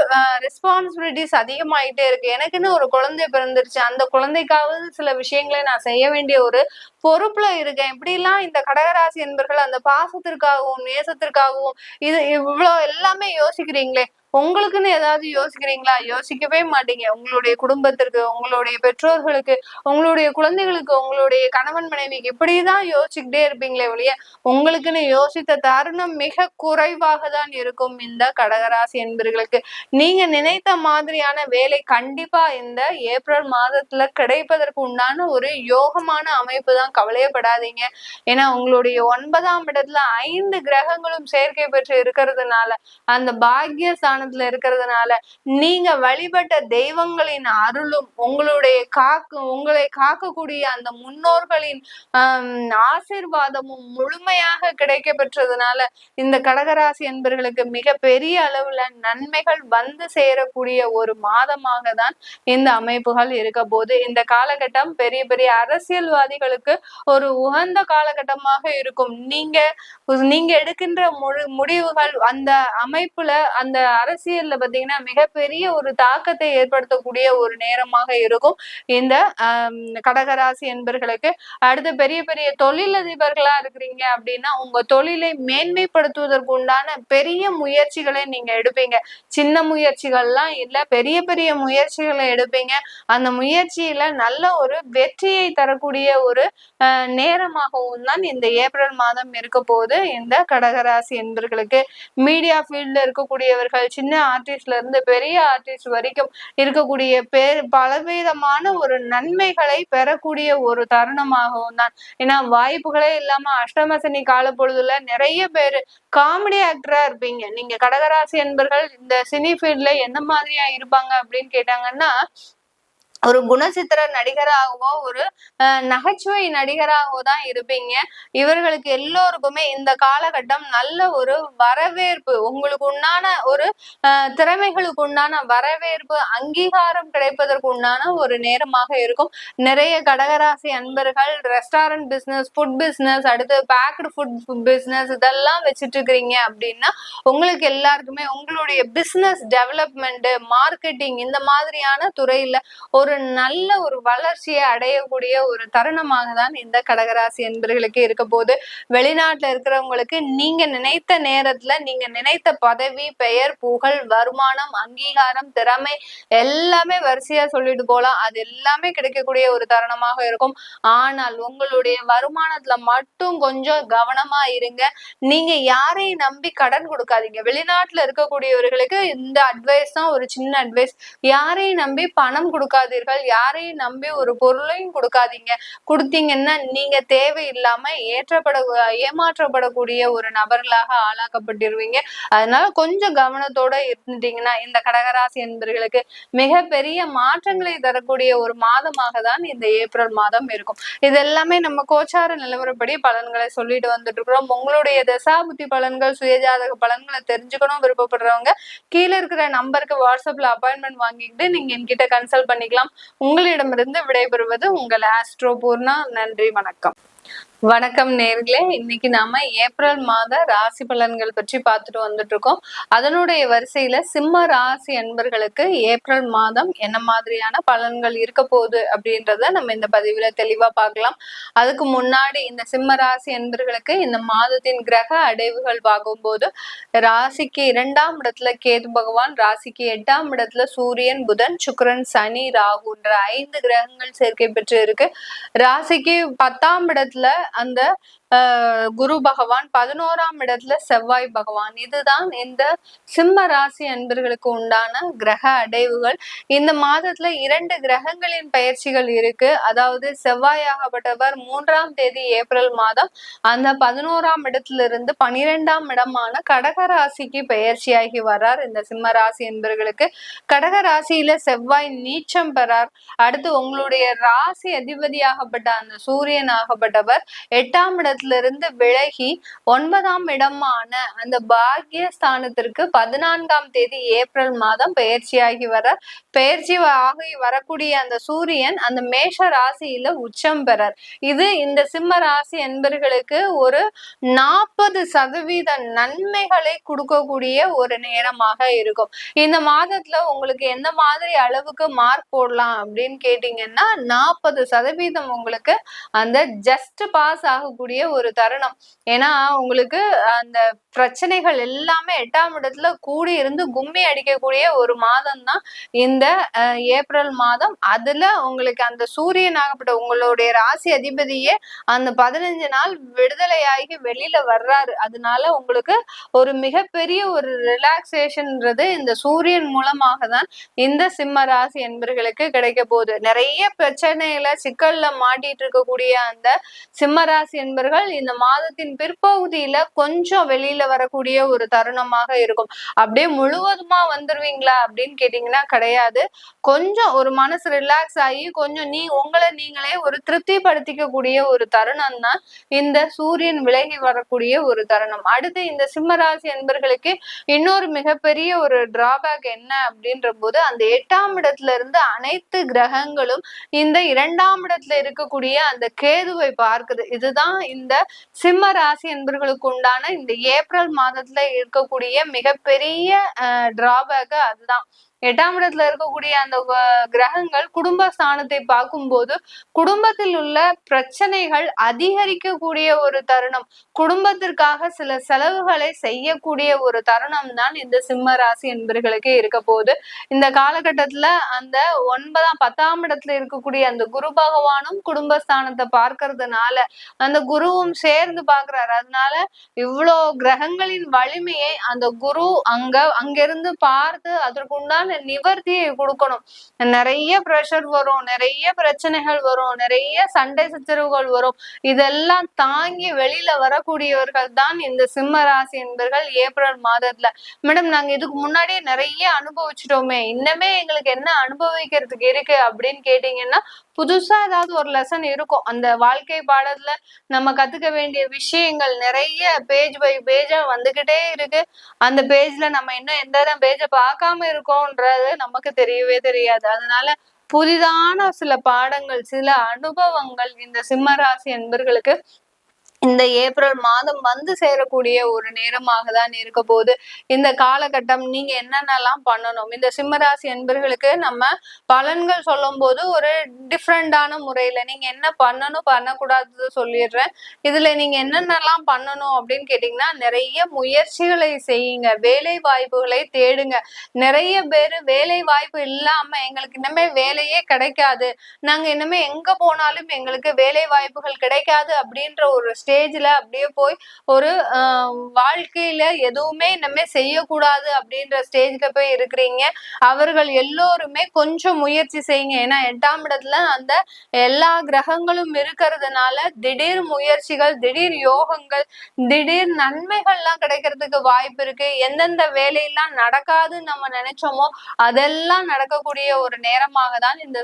ரெஸ்பான்சிபிலிட்டிஸ் அதிகமாயிட்டே இருக்கு. எனக்குன்னு ஒரு குழந்தை பிறந்துருச்சு, அந்த குழந்தைக்காவது சில விஷயங்களை நான் செய்ய வேண்டிய ஒரு பொறுப்புல இருக்கேன். இப்படி எல்லாம் இந்த கடகராசி என்பர்கள் அந்த பாசத்திற்காகவும் நேசத்திற்காகவும் இது இவ்வளவு எல்லாமே யோசிக்கிறீங்களே, உங்களுக்குன்னு ஏதாவது யோசிக்கிறீங்களா? யோசிக்கவே மாட்டீங்க. உங்களுடைய குடும்பத்திற்கு, உங்களுடைய பெற்றோர்களுக்கு, உங்களுடைய குழந்தைகளுக்கு, உங்களுடைய கணவன் மனைவிக்கு இப்படிதான் யோசிச்சுக்கிட்டே இருப்பீங்களே ஒழிய உங்களுக்குன்னு யோசித்த தருணம் மிக குறைவாக தான் இருக்கும் இந்த கடகராசி என்பர்களுக்கு. நீங்க நினைத்த மாதிரியான வேலை கண்டிப்பா இந்த ஏப்ரல் மாதத்துல கிடைப்பதற்கு உண்டான ஒரு யோகமான அமைப்பு தான். கவலையப்படாதீங்க. ஏன்னா உங்களுடைய 9ஆம் இடத்துல 5 கிரகங்களும் சேர்க்கை பெற்று இருக்கிறதுனால, அந்த பாக்கிய ஸ்தானத்துல இருக்கிறதுனால, நீங்க வழிபட்ட தெய்வங்களின் அருளும் உங்களை காக்கக்கூடிய அந்த முன்னோர்களின் ஆசீர்வாதமும் முழுமையாக கிடைக்க பெற்றதுனால இந்த கடகராசி என்பர்களுக்கு மிக பெரிய அளவுல நன்மைகள் வந்து சேரக்கூடிய ஒரு மாதமாக தான் இந்த அமைப்புகள் இருக்க போது. இந்த காலகட்டம் பெரிய பெரிய அரசியல்வாதிகளுக்கு ஒரு உகந்த காலகட்டமாக இருக்கும். நீங்க எடுக்கின்ற முடிவுகள் அந்த அமைப்புல, அந்த அரசியல்ல பாத்தீங்கன்னா மிகப்பெரிய ஒரு தாக்கத்தை ஏற்படுத்தக்கூடிய ஒரு நேரமாக இருக்கும் இந்த கடகராசி என்பர்களுக்கு. அடுத்து பெரிய பெரிய தொழிலதிபர்களா இருக்கிறீங்க அப்படின்னா உங்க தொழிலை மேன்மைப்படுத்துவதற்கு உண்டான பெரிய முயற்சிகளை நீங்க எடுப்பீங்க. சின்ன முயற்சிகள்லாம் இல்ல, பெரிய பெரிய முயற்சிகளை எடுப்பீங்க. அந்த முயற்சியில நல்ல ஒரு வெற்றியை தரக்கூடிய ஒரு நேரமாகவும் தான் இந்த ஏப்ரல் மாதம் இருக்க போது இந்த கடகராசி என்பர்களுக்கு. மீடியா ஃபீல்ட்ல இருக்கக்கூடியவர்கள், சின்ன ஆர்டிஸ்ட்ல இருந்து பெரிய ஆர்டிஸ்ட் வரைக்கும் இருக்கக்கூடிய பலவிதமான ஒரு நன்மைகளை பெறக்கூடிய ஒரு தருணமாகவும் தான். ஏன்னா வாய்ப்புகளே இல்லாம அஷ்டம சனி கால பொழுதுல நிறைய பேரு காமெடி ஆக்டரா இருப்பீங்க. நீங்க கடகராசி என்பர்கள் இந்த சினி ஃபீல்ட்ல என்ன மாதிரியா இருப்பாங்க அப்படின்னு கேட்டாங்கன்னா, ஒரு குணச்சித்திர நடிகராகவோ ஒரு நகைச்சுவை நடிகராகவோ தான் இருப்பீங்க. இவர்களுக்கு எல்லோருக்குமே இந்த காலகட்டம் நல்ல ஒரு வரவேற்பு, உங்களுக்கு உண்டான ஒரு திறமைகளுக்கு உண்டான வரவேற்பு, அங்கீகாரம் கிடைப்பதற்கு உண்டான ஒரு நேரமாக இருக்கும். நிறைய கடகராசி அன்பர்கள் ரெஸ்டாரண்ட் பிசினஸ், ஃபுட் பிசினஸ், அடுத்து பேக்டு ஃபுட் பிசினஸ் இதெல்லாம் வச்சுட்டு இருக்கிறீங்க அப்படின்னா உங்களுக்கு எல்லாருக்குமே உங்களுடைய பிசினஸ் டெவலப்மெண்ட், மார்க்கெட்டிங் இந்த மாதிரியான துறையில ஒரு நல்ல ஒரு வளர்ச்சியை அடையக்கூடிய ஒரு தருணமாக தான் இந்த கடகராசி என்பர்களுக்கு இருக்க போது. வெளிநாட்டுல இருக்கிறவங்களுக்கு நீங்க நினைத்த நேரத்துல நீங்க நினைத்த பதவி, பெயர், புகழ், வருமானம், அங்கீகாரம், திறமை எல்லாமே வரிசையா சொல்லிட்டு போலாம். அது எல்லாமே கிடைக்கக்கூடிய ஒரு தருணமாக இருக்கும். ஆனால் உங்களுடைய வருமானத்துல மட்டும் கொஞ்சம் கவனமா இருங்க. நீங்க யாரையும் நம்பி கடன் கொடுக்காதீங்க. வெளிநாட்டுல இருக்கக்கூடியவர்களுக்கு இந்த அட்வைஸ் தான், ஒரு சின்ன அட்வைஸ். யாரையும் நம்பி பணம் கொடுக்காதீர்கள். யாரையும் நம்பி ஒரு பொருளையும் கொடுக்காதீங்க. கொடுத்தீங்கன்னா நீங்க தேவையில்லாம ஏமாற்றப்படக்கூடிய ஒரு நபர்களாக ஆளாக்கப்பட்டிருவீங்க. அதனால கொஞ்சம் கவனத்தோட இருந்துட்டீங்கன்னா இந்த கடகராசி என்பர்களுக்கு மிகப்பெரிய மாற்றங்களை தரக்கூடிய ஒரு மாதமாக தான் இந்த ஏப்ரல் மாதம் இருக்கும். இது எல்லாமே நம்ம கோச்சார நிலவரப்படி பலன்களை சொல்லிட்டு வந்துட்டு இருக்கிறோம். உங்களுடைய தசாபுத்தி பலன்கள், சுயஜாதக பலன்களை தெரிஞ்சுக்கணும் விருப்பப்படுறவங்க கீழே இருக்கிற நம்பருக்கு வாட்ஸ்அப்ல அப்பாயின்மெண்ட் வாங்கிட்டு நீங்க என்கிட்ட கன்சல்ட் பண்ணிக்கலாம். உங்களிடமிருந்து விடைபெறுவது உங்கள் ஆஸ்ட்ரோ பூர்ணா. நன்றி, வணக்கம். வணக்கம் நேர்களே, இன்னைக்கு நாம ஏப்ரல் மாத ராசி பலன்கள் பற்றி பார்த்துட்டு வந்துட்டு இருக்கோம். அதனுடைய வரிசையில சிம்ம ராசி அன்பர்களுக்கு ஏப்ரல் மாதம் என்ன மாதிரியான பலன்கள் இருக்க போகுது அப்படின்றத நம்ம இந்த பதிவுல தெளிவா பார்க்கலாம். அதுக்கு முன்னாடி இந்த சிம்ம ராசி அன்பர்களுக்கு இந்த மாதத்தின் கிரக அடைவுகள் பார்க்கும்போது ராசிக்கு 2ஆம் இடத்துல கேது பகவான், ராசிக்கு 8ஆம் இடத்துல சூரியன், புதன், சுக்கிரன், சனி, ராகுன்ற 5 கிரகங்கள் சேர்க்கை பெற்று இருக்கு. ராசிக்கு 10ஆம் இடத்துல அந்த குரு பகவான், 11ஆம் இடத்துல செவ்வாய் பகவான். இதுதான் இந்த சிம்ம ராசி அன்பர்களுக்கு உண்டான கிரக அடைவுகள். இந்த மாதத்துல 2 கிரகங்களின் பயிற்சிகள் இருக்கு. அதாவது செவ்வாயாகப்பட்டவர் 3ஆம் தேதி ஏப்ரல் மாதம் அந்த 11ஆம் இடத்துல இருந்து 12ஆம் இடமான கடக ராசிக்கு பயிற்சியாகி வர்றார். இந்த சிம்ம ராசி என்பர்களுக்கு கடக ராசியில செவ்வாய் நீச்சம் பெறார். அடுத்து உங்களுடைய ராசி அதிபதியாகப்பட்ட அந்த சூரியன் ஆகப்பட்டவர் 8ஆம் இடத்துல இருந்து விலகி 9ஆம் இடமான அந்த பாக்கியஸ்தானத்திற்கு 14ஆம் தேதி ஏப்ரல் மாதம் பயிற்சியாகி பயிற்சி ஆகி வரக்கூடிய அந்த சூரியன் அந்த மேஷ ராசியில உச்சம் பெறார். இது இந்த சிம்ம ராசி என்பர்களுக்கு ஒரு 40% நன்மைகளை கொடுக்கக்கூடிய ஒரு நேரமாக இருக்கும். இந்த மாதத்துல உங்களுக்கு எந்த மாதிரி அளவுக்கு மார்க் போடலாம் அப்படின்னு கேட்டீங்கன்னா 40% உங்களுக்கு அந்த ஜஸ்ட் பாஸ் ஆகக்கூடிய ஒரு தருணம். ஏன்னா உங்களுக்கு அந்த பிரச்சனைகள் எல்லாமே 8ஆம் இடத்துல கூடி இருந்து கும்மி அடிக்கக்கூடிய ஒரு மாதம் தான் இந்த ஏப்ரல் மாதம். அதுல உங்களுக்கு அந்த சூரியன் ஆகப்பட்ட உங்களுடைய ராசி அதிபதியே அந்த 15 நாள் விடுதலையாகி வெளியில வர்றாரு. அதனால உங்களுக்கு ஒரு மிகப்பெரிய ஒரு ரிலாக்ஸேஷன்ன்றது இந்த சூரியன் மூலமாக தான் இந்த சிம்ம ராசி என்பர்களுக்கு கிடைக்க போகுது. நிறைய பிரச்சனையில சிக்கல்ல மாட்டிட்டு இருக்கக்கூடிய அந்த சிம்ம ராசி என்பர்கள் இந்த மாதத்தின் பிற்பகுதியில கொஞ்சம் வெளியில வரக்கூடிய ஒரு தருணமாக இருக்கும். அப்படியே முழுவதுமா வந்துருவீங்களா அப்படின்னு கேட்டீங்கன்னா கிடையாது. கொஞ்சம் ஒரு மனசு ரிலாக்ஸ் ஆகி கொஞ்சம் உங்களை நீங்களே ஒரு திருப்திப்படுத்திக்க கூடிய ஒரு தருணம் தான் இந்த சூரியன் விலகி வரக்கூடிய ஒரு தருணம். அடுத்து இந்த சிம்மராசி என்பர்களுக்கு இன்னொரு மிகப்பெரிய ஒரு டிராபேக் என்ன அப்படின்ற போது அந்த 8ஆம் இடத்துல இருந்து அனைத்து கிரகங்களும் இந்த 2ஆம் இடத்துல இருக்கக்கூடிய அந்த கேதுவை பார்க்குது. இதுதான் இந்த சிம்ம ராசி என்பர்களுக்கு உண்டான இந்த ஏப்ரல் மாதத்துல இருக்கக்கூடிய மிகப்பெரிய டிராபேக் அதுதான். 8ஆம் இடத்துல இருக்கக்கூடிய அந்த கிரகங்கள் குடும்பஸ்தானத்தை பார்க்கும்போது குடும்பத்தில் உள்ள பிரச்சனைகள் அதிகரிக்கக்கூடிய ஒரு தருணம், குடும்பத்திற்காக சில செலவுகளை செய்யக்கூடிய ஒரு தருணம் தான் இந்த சிம்ம ராசி என்பர்களுக்கு இருக்க போகுது. இந்த காலகட்டத்துல அந்த 10ஆம் இடத்துல இருக்கக்கூடிய அந்த குரு பகவானும் குடும்பஸ்தானத்தை பார்க்கறதுனால அந்த குருவும் சேர்ந்து பாக்குறாரு. அதனால இவ்வளோ கிரகங்களின் வலிமையை அந்த குரு அங்கிருந்து பார்த்து அதற்குண்டான நிவர்த்தியை கொடுக்கணும். நிறைய பிரஷர் வரும், நிறைய பிரச்சனைகள் வரும், நிறைய சண்டை சச்சரவுகள் வரும். இதெல்லாம் தாங்கி வெளியில வரக்கூடியவர்கள் தான் இந்த சிம்ம ராசி என்பர்கள் ஏப்ரல் மாதத்துல. மேடம் நாங்க இதுக்கு முன்னாடியே நிறைய அனுபவிச்சிட்டோமே, இன்னமே எங்களுக்கு என்ன அனுபவிக்கிறதுக்கு இருக்கு அப்படின்னு கேட்டீங்கன்னா புதுசா ஏதாவது ஒரு லெசன் இருக்கும். அந்த வாழ்க்கை பாடத்துல நம்ம கத்துக்க வேண்டிய விஷயங்கள் நிறைய பேஜ் பை பேஜா வந்துகிட்டே இருக்கு. அந்த பேஜ்ல நம்ம இன்னும் எந்த பேஜ பார்க்காம இருக்கோம்ன்றது நமக்கு தெரியவே தெரியாது. அதனால புதிதான சில பாடங்கள், சில அனுபவங்கள் இந்த சிம்ம ராசி என்பர்களுக்கு இந்த ஏப்ரல் மாதம் வந்து சேரக்கூடிய ஒரு நேரமாக தான் இருக்க போகுது. இந்த காலகட்டம் நீங்க என்னென்னலாம் பண்ணணும், இந்த சிம்மராசி என்பர்களுக்கு நம்ம பலன்கள் சொல்லும் போது ஒரு டிஃப்ரெண்டான முறையில நீங்க என்ன பண்ணணும் பண்ணக்கூடாது சொல்லிடுறேன். இதுல நீங்க என்னென்னலாம் பண்ணணும் அப்படின்னு கேட்டீங்கன்னா நிறைய முயற்சிகளை செய்யுங்க, வேலை வாய்ப்புகளை தேடுங்க. நிறைய பேரு வேலை வாய்ப்பு இல்லாம எங்களுக்கு இனிமே வேலையே கிடைக்காது, நாங்க இனிமே எங்க போனாலும் எங்களுக்கு வேலை வாய்ப்புகள் கிடைக்காது அப்படின்ற ஒரு ஸ்டேஜ்ல அப்படியே போய் ஒரு வாழ்க்கையில எதுவுமே இனிமே செய்யக்கூடாது அப்படின்ற ஸ்டேஜ்ல போய் இருக்கிறீங்க. அவர்கள் எல்லோருமே கொஞ்சம் முயற்சி செய்யுங்க. ஏன்னா 8ஆம் இடத்துல அந்த எல்லா கிரகங்களும் இருக்கிறதுனால திடீர் முயற்சிகள், திடீர் யோகங்கள், திடீர் நன்மைகள்லாம் கிடைக்கிறதுக்கு வாய்ப்பு இருக்கு. எந்தெந்த வேலையெல்லாம் நடக்காதுன்னு நம்ம நினைச்சோமோ அதெல்லாம் நடக்கக்கூடிய ஒரு நேரமாக தான் இந்த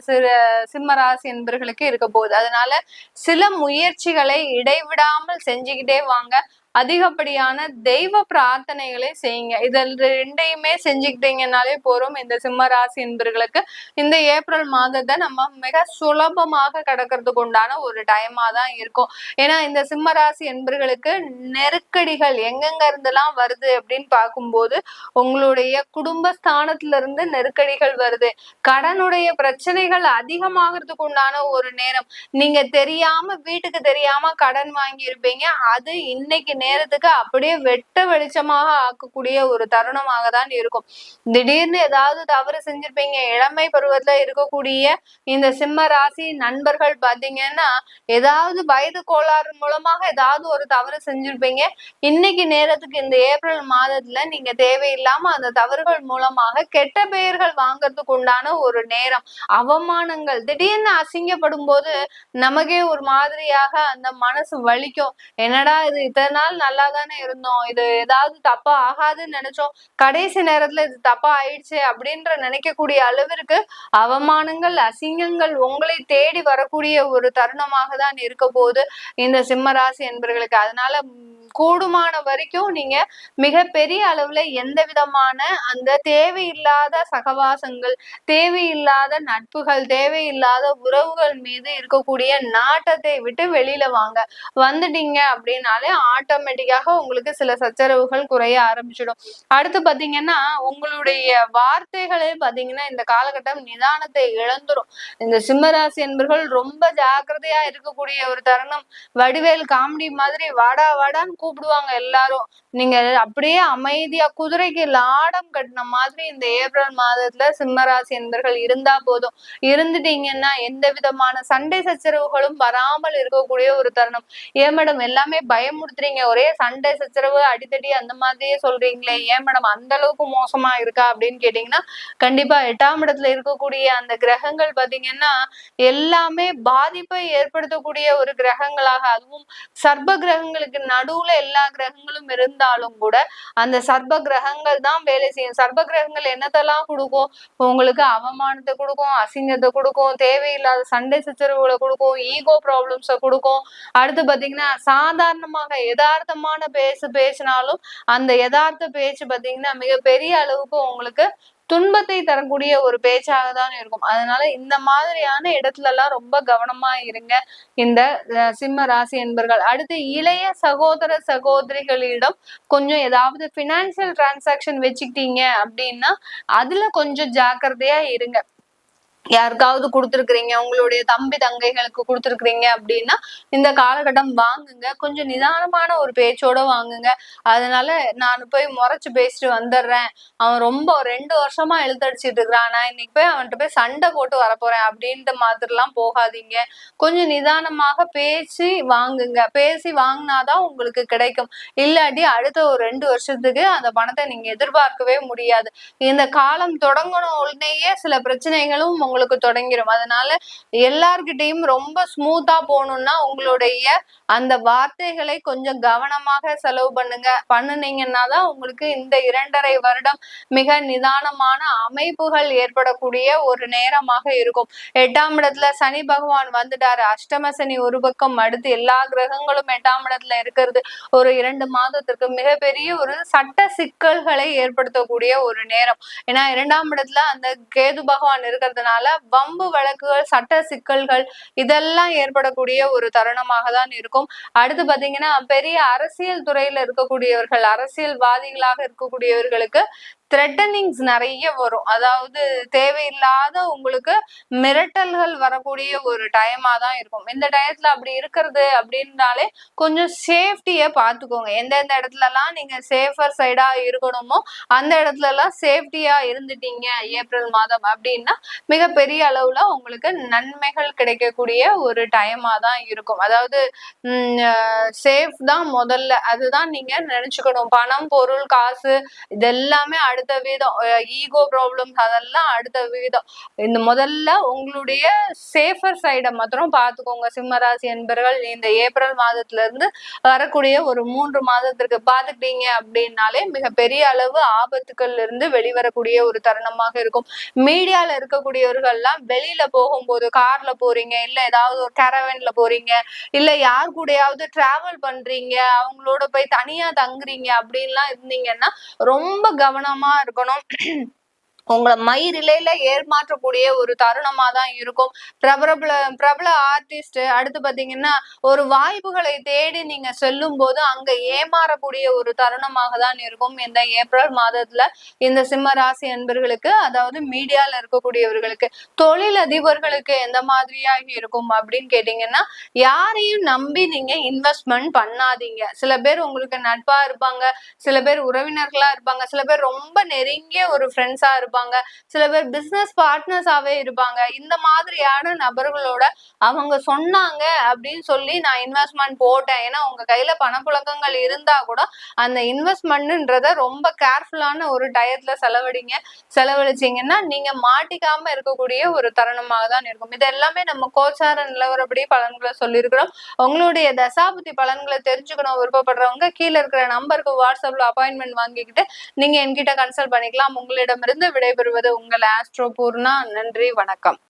சிம்மராசி என்பர்களுக்கு இருக்க போகுது. அதனால சில முயற்சிகளை இடைவிடாமல் செஞ்சுக்கிட்டே வாங்க. அதிகப்படியான தெய்வ பிரார்த்தனைகளை செய்யுங்க. இதில் ரெண்டையுமே செஞ்சுக்கிட்டீங்கன்னாலே போறோம். இந்த சிம்ம ராசி என்பர்களுக்கு இந்த ஏப்ரல் மாதத்தை நம்ம மிக சுலபமாக கடக்கிறதுக்கு உண்டான ஒரு டைமா தான் இருக்கும். ஏன்னா இந்த சிம்ம ராசி என்பர்களுக்கு நெருக்கடிகள் எங்கெங்க இருந்தெல்லாம் வருது அப்படின்னு பார்க்கும்போது உங்களுடைய குடும்பஸ்தானத்துல இருந்து நெருக்கடிகள் வருது, கடனுடைய பிரச்சனைகள் அதிகமாகிறதுக்கு உண்டான ஒரு நேரம். நீங்க தெரியாம வீட்டுக்கு தெரியாம கடன் வாங்கி இருப்பீங்க, அது இன்னைக்கு நேரத்துக்கு அப்படியே வெட்ட வெளிச்சமாக ஆக்கக்கூடிய ஒரு தருணமாக தான் இருக்கும். திடீர்னு ஏதாவது தவறு செஞ்சிருப்பீங்க. இளமை பருவத்துல இருக்கக்கூடிய இந்த சிம்ம ராசி நண்பர்கள் பாத்தீங்கன்னா ஏதாவது வயது கோளாறு மூலமாக ஏதாவது ஒரு தவறு செஞ்சிருப்பீங்க. இன்னைக்கு நேரத்துக்கு இந்த ஏப்ரல் மாதத்துல நீங்க தேவையில்லாம அந்த தவறுகள் மூலமாக கெட்ட பெயர்கள் வாங்கறதுக்கு உண்டான ஒரு நேரம். அவமானங்கள் திடீர்னு அசிங்கப்படும் போது நமக்கே ஒரு மாதிரியாக அந்த மனசு வலிக்கும். என்னடா இது, இத்தனை நாள் நல்லா தானே இருந்தோம், இது ஏதாவது தப்பா ஆகாதுன்னு நினைச்சோம், கடைசி நேரத்துல இது தப்பா ஆயிடுச்சு அப்படின்ற நினைக்கக்கூடிய அளவிற்கு அவமானங்கள், அசிங்கங்கள் உங்களை தேடி வரக்கூடிய ஒரு தருணமாக தான் இருக்க போகுது இந்த சிம்ம ராசி என்பர்களுக்கு. அதனால கூடுமான வரைக்கும் நீங்க மிகப்பெரிய அளவுல எந்த விதமான அந்த தேவையில்லாத சகவாசங்கள், தேவையில்லாத நட்புகள், தேவையில்லாத உறவுகள் மீது இருக்கக்கூடிய நாட்டத்தை விட்டு வெளியில வாங்க. வந்துட்டீங்க அப்படின்னாலே ஆட்டோமேட்டிக் ஆட்டோமேட்டிக்காக உங்களுக்கு சில சச்சரவுகள் குறைய ஆரம்பிச்சிடும். அடுத்து பாத்தீங்கன்னா உங்களுடைய வார்த்தைகளே பாத்தீங்கன்னா இந்த காலகட்டம் நிதானத்தை இழந்துரும். இந்த சிம்மராசி என்பர்கள் ரொம்ப ஜாக்கிரதையா இருக்கக்கூடிய ஒரு தருணம். வடிவேல் காமெடி மாதிரி வாடா வாடான்னு கூப்பிடுவாங்க எல்லாரும். நீங்க அப்படியே அமைதியா குதிரைக்கு லாடம் கட்டின மாதிரி இந்த ஏப்ரல் மாதத்துல சிம்மராசி என்பர்கள் இருந்தா போதும். இருந்துட்டீங்கன்னா எந்த விதமான சண்டை சச்சரவுகளும் வராமல் இருக்கக்கூடிய ஒரு தருணம். ஏன் மேடம் எல்லாமே பயமுறுத்துறீங்க, ஒரே சண்டை சச்சரவு அடித்தடி அந்த மாதிரியே சொல்றீங்களே, ஏன் மேடம் அந்த அளவுக்கு மோசமா இருக்கா அப்படின்னு கேட்டீங்கன்னா, கண்டிப்பா 8ஆம் இடத்துல இருக்கக்கூடிய அந்த கிரகங்கள் பாத்தீங்கன்னா எல்லாமே பாதிப்பை ஏற்படுத்தக்கூடிய ஒரு கிரகங்களாக, அதுவும் சர்ப்ப கிரகங்களுக்கு நடுவுல எல்லா கிரகங்களும் இருந்தாலும் கூட அந்த சர்ப்ப கிரகங்கள் தான் வேலை செய்யும். சர்ப்ப கிரகங்கள் என்னத்தெல்லாம் கொடுக்கும்? உங்களுக்கு அவமானத்தை கொடுக்கும், அசிங்கத்தை கொடுக்கும், தேவையில்லாத சண்டை சச்சரவுகளை கொடுக்கும், ஈகோ ப்ராப்ளம்ஸை கொடுக்கும். அடுத்து பாத்தீங்கன்னா சாதாரணமாக யதார்த்தமான பேசினாலும் அந்த யதார்த்த பேச்சு பாத்தீங்கன்னா மிகப்பெரிய அளவுக்கு உங்களுக்கு துன்பத்தை தரக்கூடிய ஒரு பேச்சாக தான் இருக்கும். அதனால இந்த மாதிரியான இடத்துல எல்லாம் ரொம்ப கவனமா இருங்க இந்த சிம்ம ராசி என்பர்கள். அடுத்து இளைய சகோதர சகோதரிகளிடம் கொஞ்சம் ஏதாவது பினான்சியல் டிரான்சாக்சன் வச்சுக்கிட்டீங்க அப்படின்னா அதுல கொஞ்சம் ஜாக்கிரதையா இருங்க. யாருக்காவது கொடுத்துருக்குறீங்க, உங்களுடைய தம்பி தங்கைகளுக்கு கொடுத்துருக்குறீங்க அப்படின்னா இந்த காலகட்டம் வாங்குங்க, கொஞ்சம் நிதானமான ஒரு பேச்சோட வாங்குங்க. அதனால நான் போய் முறைச்சு பேசிட்டு வந்துடுறேன், அவன் ரொம்ப 2 வருஷமா இழுத்தடிச்சிட்டு இருக்கிறான், நான் இன்னைக்கு போய் அவன்கிட்ட போய் சண்டை போட்டு வரப்போறேன் அப்படின்ற மாதிரிலாம் போகாதீங்க. கொஞ்சம் நிதானமாக பேசி வாங்குங்க. பேசி வாங்கினாதான் உங்களுக்கு கிடைக்கும். இல்லாட்டி அடுத்த ஒரு 2 வருஷத்துக்கு அந்த பணத்தை நீங்க எதிர்பார்க்கவே முடியாது. இந்த காலம் தொடங்கணும் உடனேயே சில பிரச்சனைகளும் உங்களுக்கு தொடங்கிடும். அதனால எல்லார்கிட்டையும் ரொம்ப ஸ்மூத்தா போகணும்னா உங்களுடைய அந்த வார்த்தைகளை கொஞ்சம் கவனமாக செலவு பண்ணுனீங்கன்னா தான் உங்களுக்கு இந்த 2.5 வருடம் மிக நிதானமான அமைப்புகள் ஏற்படக்கூடிய ஒரு நேரமாக இருக்கும். 8ஆம் இடத்துல சனி பகவான் வந்துட்டாரு. அஷ்டம சனி ஒரு பக்கம், அடுத்து எல்லா கிரகங்களும் 8ஆம் இடத்துல இருக்கிறது ஒரு 2 மாதத்திற்கு மிகப்பெரிய ஒரு சட்ட சிக்கல்களை ஏற்படுத்தக்கூடிய ஒரு நேரம். ஏன்னா 2ஆம் இடத்துல அந்த கேது பகவான் இருக்கிறதுனால வம்பு வழக்குகள், சட்ட சிக்கல்கள் இதெல்லாம் ஏற்படக்கூடிய ஒரு தருணமாக தான் இருக்கும். அடுத்து பாத்தீங்கன்னா பெரிய அரசியல் துறையில இருக்கக்கூடியவர்கள், அரசியல்வாதிகளாக இருக்கக்கூடியவர்களுக்கு த்ரெட்டனிங்ஸ் நிறைய வரும். அதாவது தேவையில்லாத உங்களுக்கு மிரட்டல்கள் வரக்கூடிய ஒரு டைமா தான் இருக்கும். இந்த டயத்துல அப்படி இருக்கிறது அப்படின்னாலே கொஞ்சம் சேஃப்டிய பாத்துக்கோங்க. எந்தெந்த இடத்துல எல்லாம் நீங்க சேஃபர் சைடா இருக்கணுமோ அந்த இடத்துல எல்லாம் சேஃப்டியா இருந்துட்டீங்க ஏப்ரல் மாதம் அப்படின்னா மிகப்பெரிய அளவுல உங்களுக்கு நன்மைகள் கிடைக்கக்கூடிய ஒரு டைமா தான் இருக்கும். அதாவது சேஃப் தான் முதல்ல, அதுதான் நீங்க நினைச்சுக்கணும். பணம், பொருள், காசு இதெல்லாமே அடுத்த வீதம், ஈகோ ப்ராப்ளம்ஸ் அதெல்லாம் அடுத்த வீதம். இந்த முதல்ல உங்களுடைய சேஃபர் சைடை மாத்திரம் பார்த்துக்கோங்க சிம்மராசி என்பர்கள். இந்த ஏப்ரல் மாதத்துல இருந்து வரக்கூடிய ஒரு 3 மாதத்திற்கு பார்த்துக்கிட்டீங்க அப்படின்னாலே மிகப்பெரிய அளவு ஆபத்துக்கள்ல இருந்து வெளிவரக்கூடிய ஒரு தருணமாக இருக்கும். மீடியால இருக்கக்கூடியவர்கள்லாம் வெளியில போகும்போது, கார்ல போறீங்க, இல்ல ஏதாவது ஒரு கேரவன்ல போறீங்க, இல்ல யார் கூடயாவது டிராவல் பண்றீங்க, அவங்களோட போய் தனியா தங்குறீங்க அப்படின்லாம் இருந்தீங்கன்னா ரொம்ப கவனமா இருக்கணும். உங்களை ரிலேல ஏமாற்றக்கூடிய ஒரு தருணமா தான் இருக்கும். பிரபல ஆர்டிஸ்ட், அடுத்து பாத்தீங்கன்னா ஒரு வாய்ப்புகளை தேடி நீங்க செல்லும் போது அங்க ஏமாறக்கூடிய ஒரு தருணமாக தான் இருக்கும் இந்த ஏப்ரல் மாதத்துல இந்த சிம்ம ராசி என்பர்களுக்கு. அதாவது மீடியால இருக்கக்கூடியவர்களுக்கு, தொழில் அதிபர்களுக்கு எந்த மாதிரியாக இருக்கும் அப்படின்னு கேட்டீங்கன்னா, யாரையும் நம்பி நீங்க இன்வெஸ்ட்மெண்ட் பண்ணாதீங்க. சில பேர் உங்களுக்கு நட்பா இருப்பாங்க, சில பேர் உறவினர்களா இருப்பாங்க, சில பேர் ரொம்ப நெருங்கிய ஒரு ஃப்ரெண்ட்ஸா இருப்பாங்க, சில பேர் பிசினஸ் பார்ட்னர்ஸாவே இருப்பாங்க. இந்த மாதிரியான நபர்களோட அவங்க சொன்னாங்க அப்படின்னு சொல்லி நான் இன்வெஸ்ட்மெண்ட் போட்டேன், ஏன்னா உங்க கையில பணப்புழக்கங்கள் இருந்தா கூட அந்த இன்வெஸ்ட்மெண்ட்ன்றத ரொம்ப கேர்ஃபுல்லான ஒரு டயத்துல செலவழிச்சீங்கன்னா நீங்க மாட்டிக்காம இருக்கக்கூடிய ஒரு தருணமாக தான் இருக்கும். இது எல்லாமே நம்ம கோச்சார நிலவரப்படி பலன்களை சொல்லியிருக்கிறோம். உங்களுடைய தசாபுத்தி பலன்களை தெரிஞ்சுக்கணும் விருப்பப்படுறவங்க கீழே இருக்கிற நம்பருக்கு வாட்ஸ்அப்ல அப்பாயின்மெண்ட் வாங்கிக்கிட்டு நீங்க என்கிட்ட கன்சல்ட் பண்ணிக்கலாம். உங்களிடமிருந்து விடைபெறுவது உங்கள் ஆஸ்ட்ரோ பூர்ணா. நன்றி, வணக்கம்.